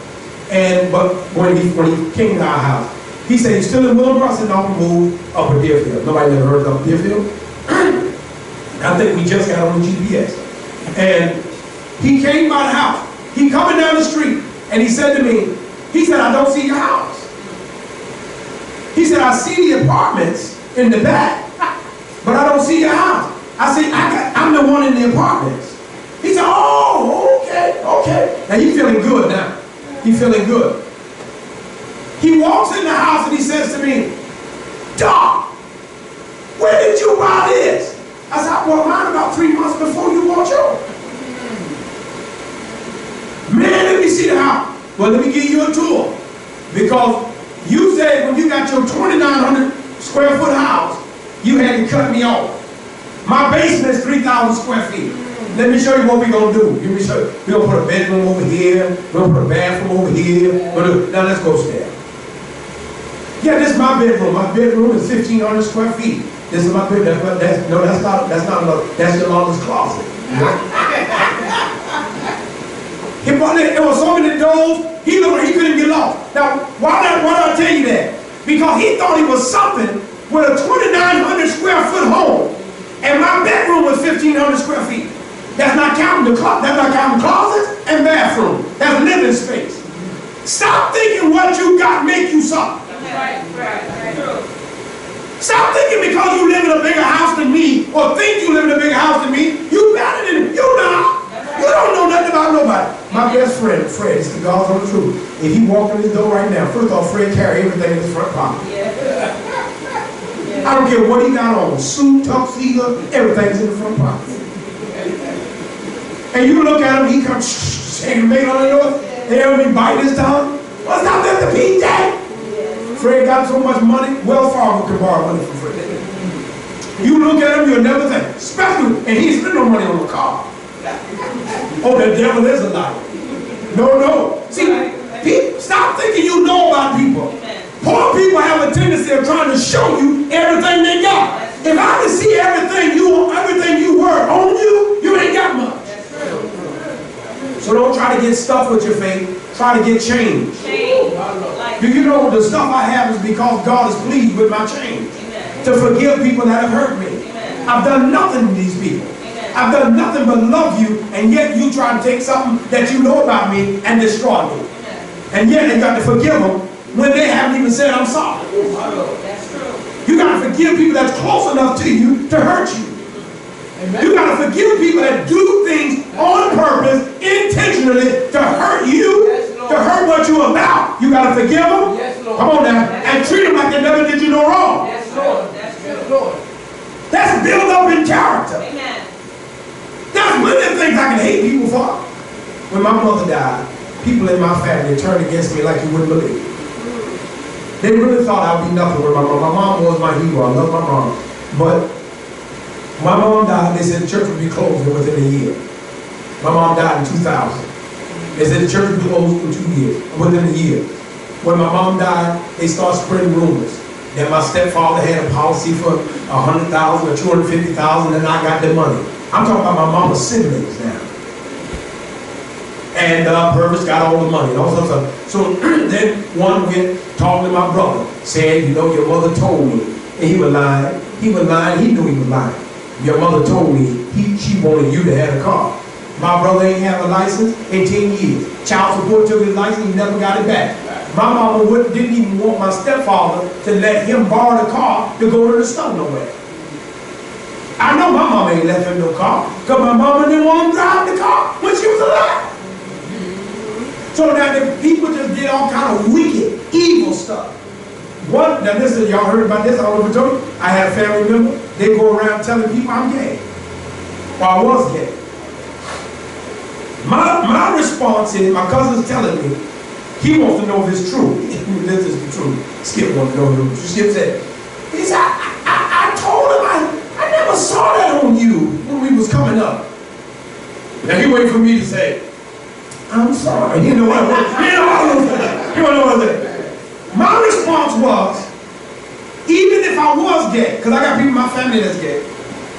But when he came to our house, he said, he's still in Willowbrook. I said, no, we moved up at Deerfield. Nobody ever heard of Deerfield? I think we just got on the GPS. And he came by the house. He coming down the street, and he said to me, he said, I don't see your house. He said, I see the apartments in the back, but I don't see your house. I said, I'm the one in the apartments. He said, oh, okay. Now he's feeling good now. He's feeling good. He walks in the house and he says to me, Doc, where did you buy this? I said, I bought mine about 3 months before you bought yours. Man, let me see the house. Well, let me give you a tour. Because you said when you got your 2,900 square foot house, you had to cut me off. My basement is 3,000 square feet. Let me show you what we're going to do. Let me show you. We're going to put a bedroom over here. We're going to put a bathroom over here. Now let's go upstairs. Yeah, this is my bedroom. My bedroom is 1,500 square feet. This is my bedroom. That's not enough. That's your longest closet. There were so many doors, he looked like he couldn't get lost. Now, why did I tell you that? Because he thought he was something with a 2,900 square foot home, and my bedroom was 1,500 square feet. That's not counting closets and bathroom. That's living space. Stop thinking what you got make you something. Right. Stop thinking because you live in a bigger house than me, or think you live in a bigger house than me, you better than me. You not. You don't know nothing about nobody. My best friend, Fred, is the God's on the truth. If he walked in the door right now, first off, Fred carry everything in his front pocket. I don't care what he got on, suit, tuxedo, everything's in the front pocket. And you look at him, he comes shaking the on the door, and everybody bite his tongue. What's not there to be dead? Fred got so much money, Wells Fargo can borrow money from Fred. You look at him, you'll never think. Especially, and he spent no money on a car. Oh, the devil is a liar. No, no. See, people, stop thinking you know about people. Poor people have a tendency of trying to show you everything they got. If I can see everything you were on you, you ain't got much. So don't try to get stuff with your faith. Try to get change. Do you know the stuff I have is because God is pleased with my change? To forgive people that have hurt me. I've done nothing to these people. I've done nothing but love you, and yet you try to take something that you know about me and destroy me. And yet they got to forgive them when they haven't even said I'm sorry. You got to forgive people that's close enough to you to hurt you. You got to forgive people that do things on purpose, intentionally, to hurt you, to hurt what you're about. You got to forgive them. Come on now. And treat them like they never did you no wrong. That's built up in character. There's plenty of things I can hate people for. When my mother died, people in my family turned against me like you wouldn't believe. They really thought I'd be nothing with my mom. My mom was my hero. I love my mom. But my mom died. They said the church would be closed within a year. My mom died in 2000. They said the church would be closed in 2 years, within a year. When my mom died, they started spreading rumors that my stepfather had a policy for $100,000 or $250,000, and I got the money. I'm talking about my mama's siblings now. And Purvis got all the money and all sorts of. So then one went talking to my brother, saying, you know, your mother told me. And he was lying. He was lying. He knew he was lying. Your mother told me she wanted you to have a car. My brother ain't have a license in 10 years. Child support took his license, he never got it back. My mama didn't even want my stepfather to let him borrow the car to go to the store nowhere. I know my mama ain't left him no car, because my mama didn't want him to drive the car when she was alive. So that the people just did all kind of wicked, evil stuff. Now listen, y'all heard about this, I don't know if I told you. I had a family member, they go around telling people I'm gay. Or I was gay. My response is, my cousin's telling me, he wants to know if it's true. This is the truth. Skip wants to know if it's true. Skip said, he said, I told him I never saw that on you when we was coming up. Now he waited for me to say, I'm sorry. You know what I was saying? You know what I was saying? My response was, even if I was gay, because I got people in my family that's gay.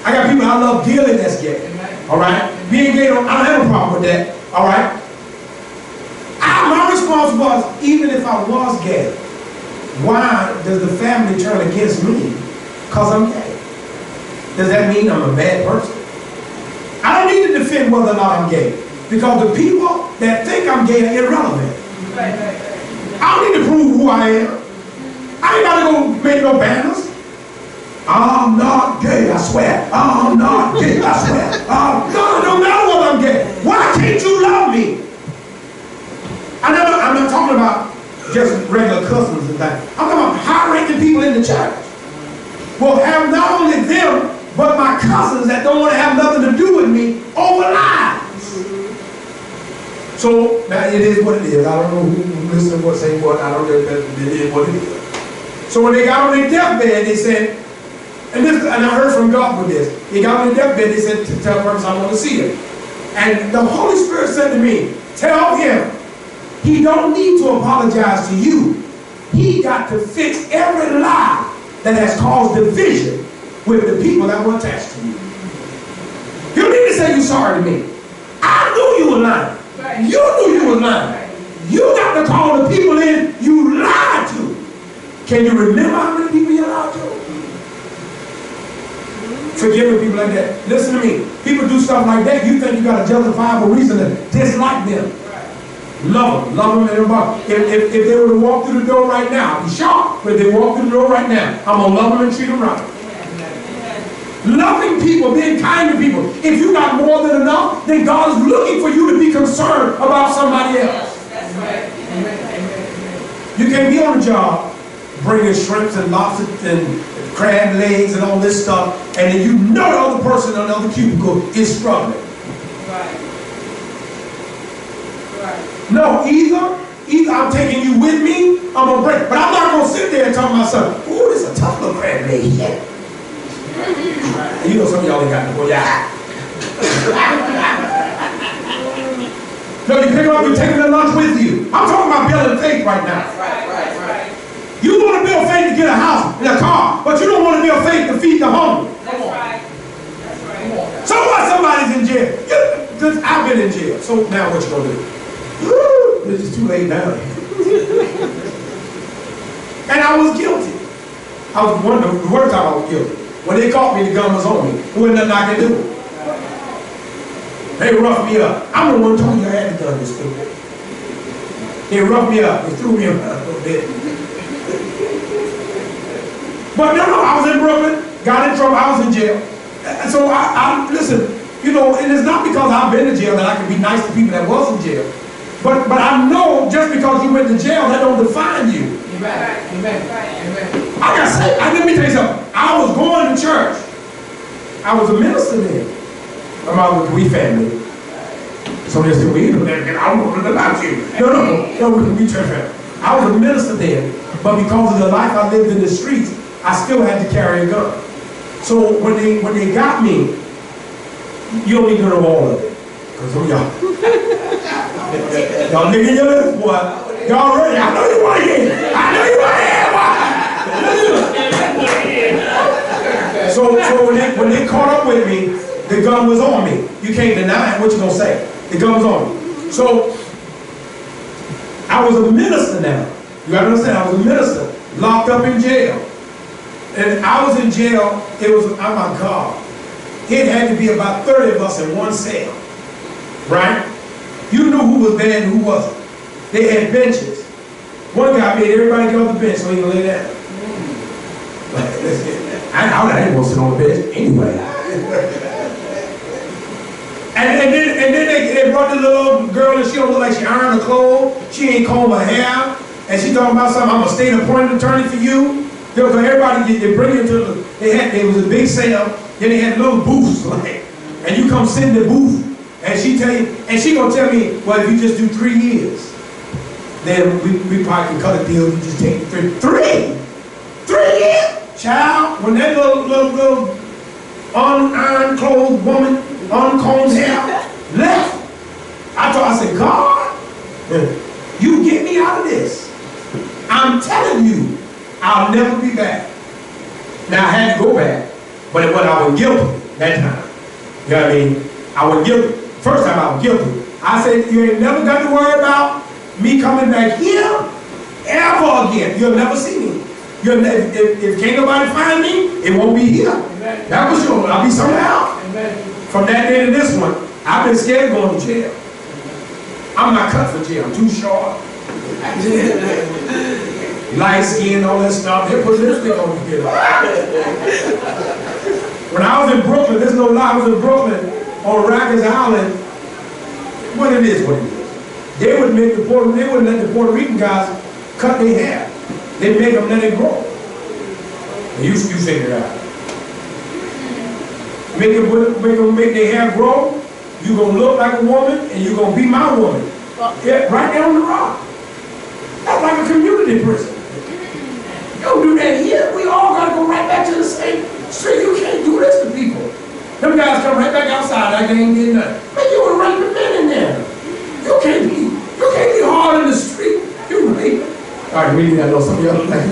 I got people I love dearly that's gay. All right? Being gay, I don't have a problem with that. All right? My response was, even if I was gay, why does the family turn against me because I'm gay? Does that mean I'm a bad person? I don't need to defend whether or not I'm gay, because the people that think I'm gay are irrelevant. I don't need to prove who I am. I ain't got to go make no banners. I'm not gay, I swear. I'm not gay, I swear. No, it don't matter whether I'm gay. Why can't you love me? I'm not talking about just regular cousins and things. I'm talking about high-ranking people in the church. Will have not only them, but my cousins that don't want to have nothing to do with me over lives. So, now it is what it is. I don't know who listens what, say what. I don't know if it is what it is. So when they got on their deathbed, they said, and I heard from God with this. They got on their deathbed, they said to tell Purvis I want to see him. And the Holy Spirit said to me, tell him, he don't need to apologize to you. He got to fix every lie that has caused division with the people that were attached to you. You don't need to say you're sorry to me. I knew you were lying. You knew you were lying. You got to call the people in you lied to. Can you remember how many people you lied to? Forgiving people like that. Listen to me. People do stuff like that. You think you got a justifiable reason to dislike them. Love them. Love them and everybody. If they were to walk through the door right now, I'd be shocked. But if they walk through the door right now, I'm going to love them and treat them right. Loving people, being kind to people. If you got more than enough, then God is looking for you to be concerned about somebody else. That's right. You can't be on a job bringing shrimps and lobsters and crab legs and all this stuff, and then you know the other person in another cubicle is struggling. Right. No, either I'm taking you with me, I'm going to break. But I'm not going to sit there and tell myself, ooh, this is a tough little crab leg here. You know some of y'all ain't got to go, yeah. No, you pick them up, you take them to lunch with you. I'm talking about building faith right now. Right. You want to build faith to get a house and a car, but you don't want to build faith to feed the hungry. That's right. So what? Somebody's in jail. I've been in jail. So now what you gonna do? Woo, it's just too late now. And I was guilty. I was the worst time I was guilty. When they caught me, the gun was on me. There wasn't nothing I could do. They roughed me up. I'm the one who told you I had the gun, this stupid. They roughed me up. They threw me around a little bit. But no, I was in Brooklyn, got in trouble, I was in jail. So I listen, you know, and it's not because I've been to jail that I can be nice to people that was in jail. But I know just because you went to jail, that don't define you. Amen. I gotta say, let me tell you something. I was going to church. I was a minister then. My mom was a wee family. So they said, we I don't know nothing about you. No, we church family. I was a minister then, but because of the life I lived in the streets, I still had to carry a gun. So when they got me, you don't need to know all of it. Because some of y'all nigga your lips, boy. Y'all ready? I know you want to hear. I know you want to hear, boy. So when they caught up with me, the gun was on me. You can't deny it. What you gonna say? The gun was on me. So I was a minister now. You gotta understand, I was a minister, locked up in jail. And I was in jail, it was, oh my God, it had to be about 30 of us in one cell, right? You knew who was there and who wasn't. They had benches. One guy made everybody get off the bench so he could lay down. I didn't want to sit on the bench anyway. And then they brought the little girl and she don't look like she ironed her clothes. She ain't combed her hair. And she talking about something, I'm a state appointed attorney for you. Because everybody, they bring you to there was a big sale, then they had little booths, like, and you come sit in the booth, and she gonna tell me, well, if you just do 3 years, then we probably can cut a deal, you just take 3 years? Child, when that little unironed clothes woman, uncombed hair, left, I said, God, you get me out of this. I'm telling you, I'll never be back. Now I had to go back, but I was guilty that time. You know what I mean? I was guilty. First time I was guilty. I said, you ain't never got to worry about me coming back here ever again. You'll never see me. If can't nobody find me, it won't be here. Amen. That was yours. I'll be somewhere else. Amen. From that day to this one, I've been scared of going to jail. I'm not cut for jail. I'm too short. Light skin, all that stuff. They put lipstick on me. When I was in Brooklyn, there's no lie, I was in Brooklyn on Rikers Island. What it is. They wouldn't let the Puerto Rican guys cut their hair. They make them let it grow. And you figure it out. Make them make their hair grow. You're gonna look like a woman, and you're gonna be my woman. Yeah, right there on the rock. That's like a community prison. Don't do that here. We all gotta go right back to the same street. You can't do this to people. Them guys come right back outside like they ain't getting nothing. Man, you were raping men in there. You can't be hard in the street. You rape. All right, really, I know some of y'all like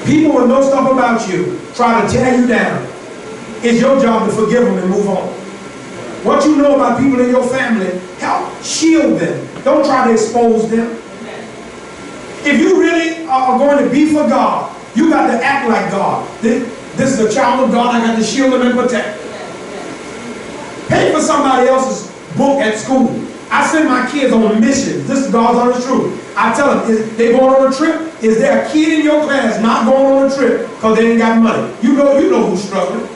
people with no stuff about you try to tear you down. It's your job to forgive them and move on. What you know about people in your family, help shield them. Don't try to expose them. If you really are going to be for God, you got to act like God. This is a child of God. I got to shield them and protect them. Pay for somebody else's book at school. I send my kids on missions. This is God's honest truth. I tell them, is they going on a trip? Is there a kid in your class not going on a trip because they ain't got money? You know who's struggling.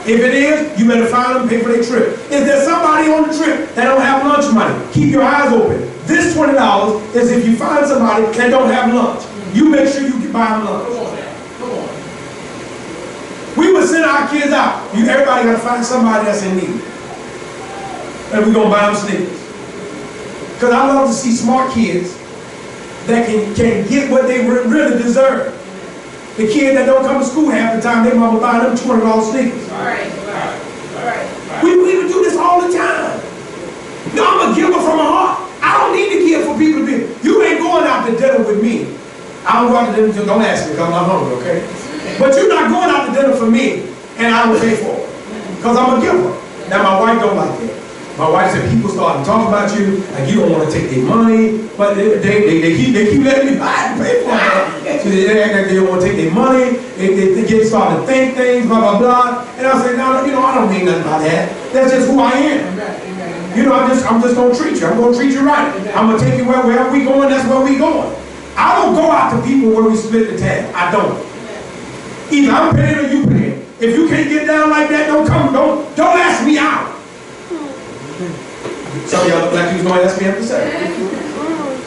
If it is, you better find them, pay for their trip. Is there somebody on the trip that don't have lunch money? Keep your eyes open. This $20 is if you find somebody that don't have lunch. You make sure you can buy them lunch. Come on. We would send our kids out. Everybody got to find somebody that's in need. And we're going to buy them sneakers. Because I love to see smart kids that can get what they really deserve. The kids that don't come to school half the time, their mama buy them $200 sneakers. All right. We would do this all the time. go out to dinner, don't ask me because I'm hungry, okay? But you're not going out to dinner for me and I don't pay for it. Because I'm a giver. Now my wife don't like that. My wife said people start to talk about you, like you don't want to take their money, but they keep letting me buy it and pay for it. So they act like they don't want to take their money, they get started to think things, blah, blah, blah. And I said, no, you know, I don't mean nothing by that. That's just who I am. You know, I'm just gonna treat you. I'm gonna treat you right. I'm gonna take you wherever we going, that's where we going. I don't go out to people where we split the tab. I don't. Either I'm paying or you paying. If you can't get down like that, don't ask me out. Some of y'all look like you was going to ask me after seven.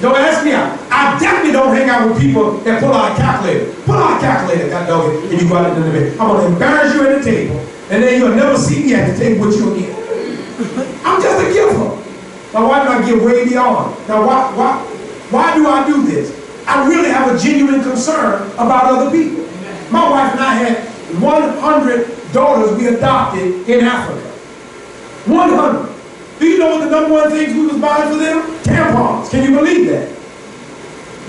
Don't ask me out. I definitely don't hang out with people that pull out a calculator. Pull out a calculator, God dog it, and you go out into the bed. I'm going to embarrass you at the table, and then you'll never see me at the table with you again. I'm just a giver. Now why do I give way beyond? Now why do I do this? I really have a genuine concern about other people. My wife and I had 100 daughters we adopted in Africa. 100. Do you know what the number one things we was buying for them? Tampons. Can you believe that?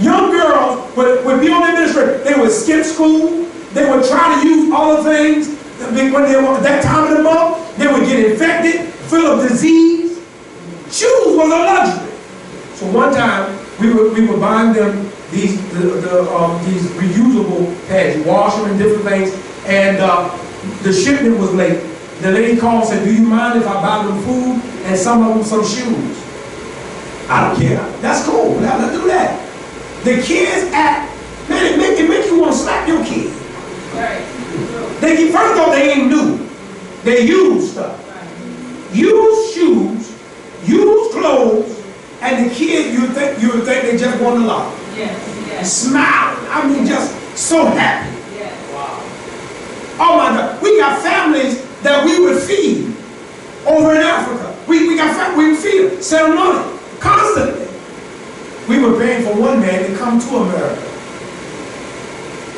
Young girls would be on their ministry. They would skip school. They would try to use all the things when they were at that time of the month. They would get infected, full of disease. Shoes was a luxury. So one time we were buying them these reusable pads, wash them and different things, and the shipment was late. The lady called and said, do you mind if I buy them food and some of them some shoes? I don't care. That's cool. Let's do that. The kids act, man, it make you want to slap your kid. Right. First off, they ain't new. They use stuff. Right. Use shoes, use clothes, and the kids, you would think they just want a lot. Yes, yes. Smile. I mean, just so happy. Yes. Wow. Oh my God. We got families that we would feed over in Africa. We got families we would feed them, send them money constantly. We were paying for one man to come to America.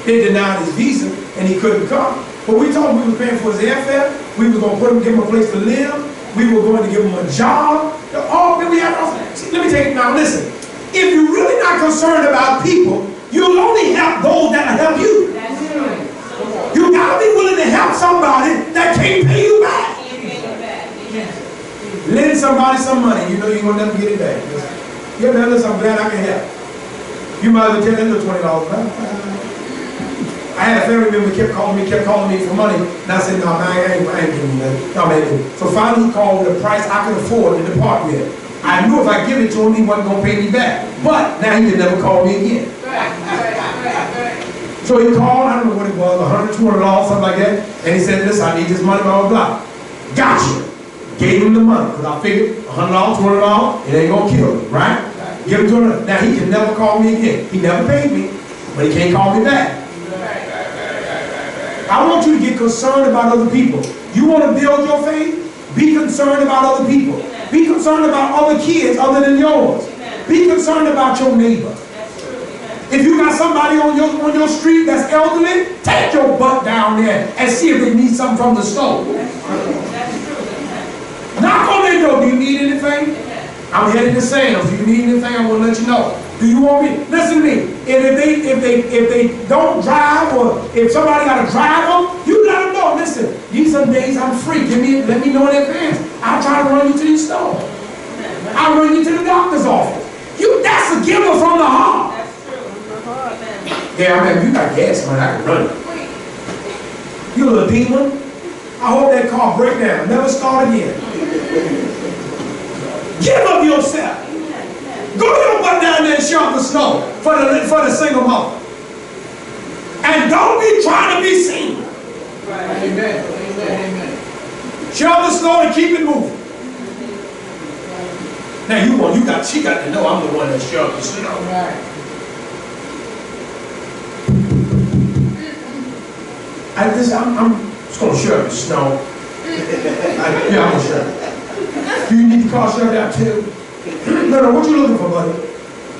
They denied his visa and he couldn't come. But we told him we were paying for his airfare. We were going to give him a place to live. We were going to give him a job. Let me tell you now, listen. If you're really not concerned about people, you'll only help those that help you. That's true. You gotta be willing to help somebody that can't pay you back. Lend somebody some money, you know you're gonna never get it back. Yeah, man, listen, I'm glad I can help. You might as well tell them $20 back. I had a family member kept calling me for money, and I said, no, man, I ain't giving you that. No, man. So finally he called with a price I could afford to depart with. I knew if I give it to him, he wasn't gonna pay me back. But now he could never call me again. So he called, I don't know what it was, $100, $200, something like that. And he said, listen, I need this money, blah, blah, blah. Gotcha. Gave him the money, because I figured $100, $200, it ain't gonna kill me, right? Give him $200. Now he can never call me again. He never paid me, but he can't call me back. I want you to get concerned about other people. You want to build your faith? Be concerned about other people. Be concerned about other kids other than yours. Be concerned about your neighbor. If you got somebody on your street that's elderly, take your butt down there and see if they need something from the store. Knock on their door. Do you need anything? I'm headed to Sam's. Do you need anything? I'm gonna let you know. Do you want me? Listen to me. If they don't drive, or if somebody got to drive them, you let them know. Listen, these are days I'm free. Let me know in advance. I'll try to run you to the store. I'll run you to the doctor's office. That's a giver from the heart. Yeah, I mean, you got gas money, I can run it. You a little demon? I hope that car break down. Never start again. Give up yourself. Go your butt down there and shovel the snow for the single mother. And don't be trying to be seen. Right. Amen. Amen. Shovel the snow and keep it moving. Now she got to know I'm the one that shoved the snow. Right. I'm just going to shove the snow. I'm going to shove it. Do you need the car shoved out too? No, what you looking for, buddy?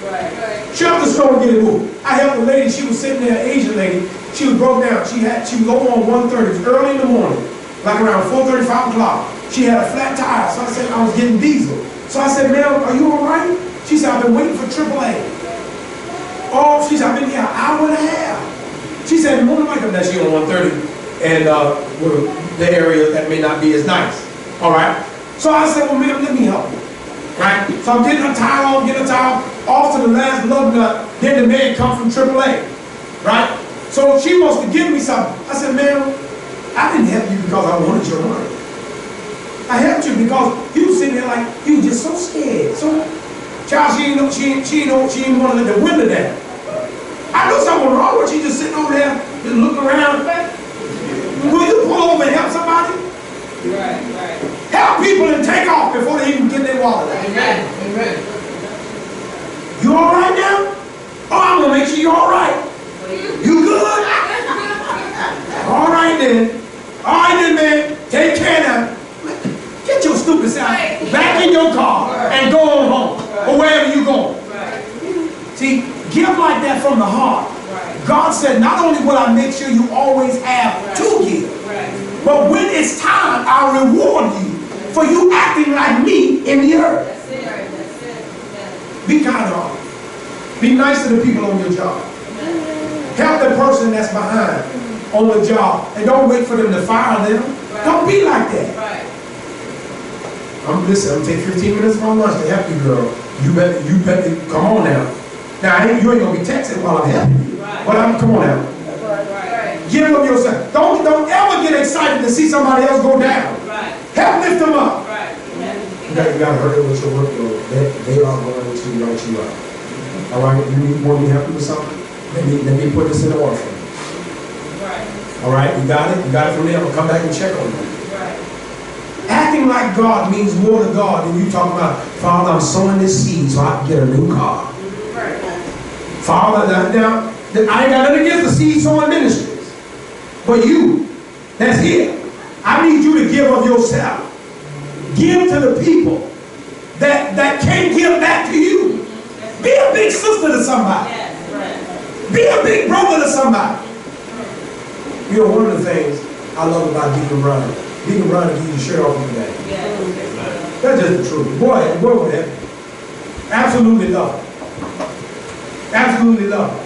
Right. Shove the snow and get it moved. I helped a lady, she was sitting there, an Asian lady. She was broke down. She was over on 130. It was early in the morning, like around 4:30, 5 o'clock. She had a flat tire, so I said, I was getting diesel. So I said, ma'am, are you all right? She said, I've been waiting for AAA. Oh, she said, I've been here an hour and a half. She said, morning, Michael, that she on 130, and the area that may not be as nice. All right. So I said, well, ma'am, let me help you. Right? So I'm getting her towel off, getting her towel off to the last lug nut. Then the man comes from AAA. Right? So she wants to give me something. I said, ma'am, I didn't help you because I wanted your money. I helped you because you sitting there like you were just so scared. So, child, she ain't want to let the window down. I knew something wrong with you just sitting over there, just looking around. Will you pull over and help somebody? Right, right. Help people and take off before they even get their wallet out. Amen. Amen. You all right now? Oh, I'm gonna make sure you're all right. You good? All right then. All right then, man. Take care now. Get your stupid self back in your car and go on home or wherever you're going. See, give like that from the heart. God said, not only will I make sure you always have to give, but when it's time, I'll reward you for you acting like me in the earth. Be kind hearted. Be nice to the people on your job. Help the person that's behind on the job. And don't wait for them to fire them. Don't be like that. Listen, I'm taking 15 minutes from lunch to help you, girl. You better, come on now. Now, you ain't gonna be texting while I'm helping you. But come on now. Give them yourself. Don't ever get excited to see somebody else go down. Help lift them up. You gotta hurry with your workload. They are going to write you up. All right, you want me to help you with something? Let me put this in order for you. All right, you got it? You got it from there? I'm gonna come back and check on you. Acting like God means more to God than you talking about, Father, I'm sowing this seed so I can get a new car. Father, now, I ain't got nothing against the seed sowing ministries. But you, that's here. I need you to give of yourself. Give to the people that can't give back to you. Be a big sister to somebody. Be a big brother to somebody. You know, one of the things I love about Deacon Ron, Deacon Ron will give you the shirt off of today. That's just the truth. Boy, with that. Absolutely love it. Absolutely love it.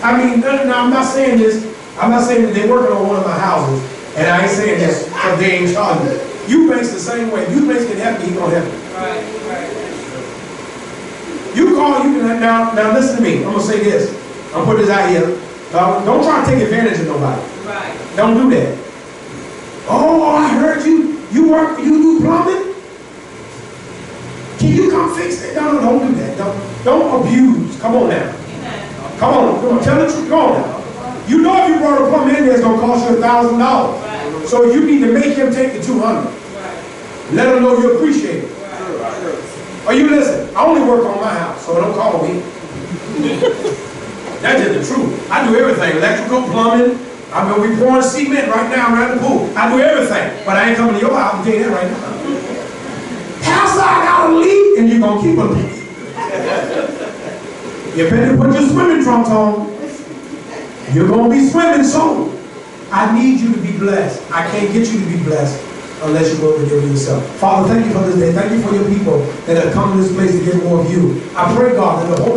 I mean, now I'm not saying this. I'm not saying that they're working on one of my houses, and I ain't saying this because they ain't charging me. You banks the same way. You banks can help me, he gonna help me. You call, you can now listen to me. I'm gonna say this. I'm gonna put this out here. Don't try to take advantage of nobody. Don't do that. Oh, I heard you do plumbing? Can you come fix it? No, don't do that. Don't abuse. Come on now. Come on, tell the truth. Come on now. You know if you brought a plumber in there, it's gonna cost you $1,000. So you need to make him take the $200. Let him know you appreciate it. Are you listening? I only work on my house, so don't call me. That's just the truth. I do everything. Electrical, plumbing. I mean, we pouring cement right now around the pool. I do everything. But I ain't coming to your house and tell you that right now. Pastor, I got a leak, and you're going to keep a leak. You better put your swimming trunks on. You're going to be swimming soon. I need you to be blessed. I can't get you to be blessed unless you go to give yourself. Father, thank you for this day. Thank you for your people that have come to this place to get more of you. I pray, God, that the Holy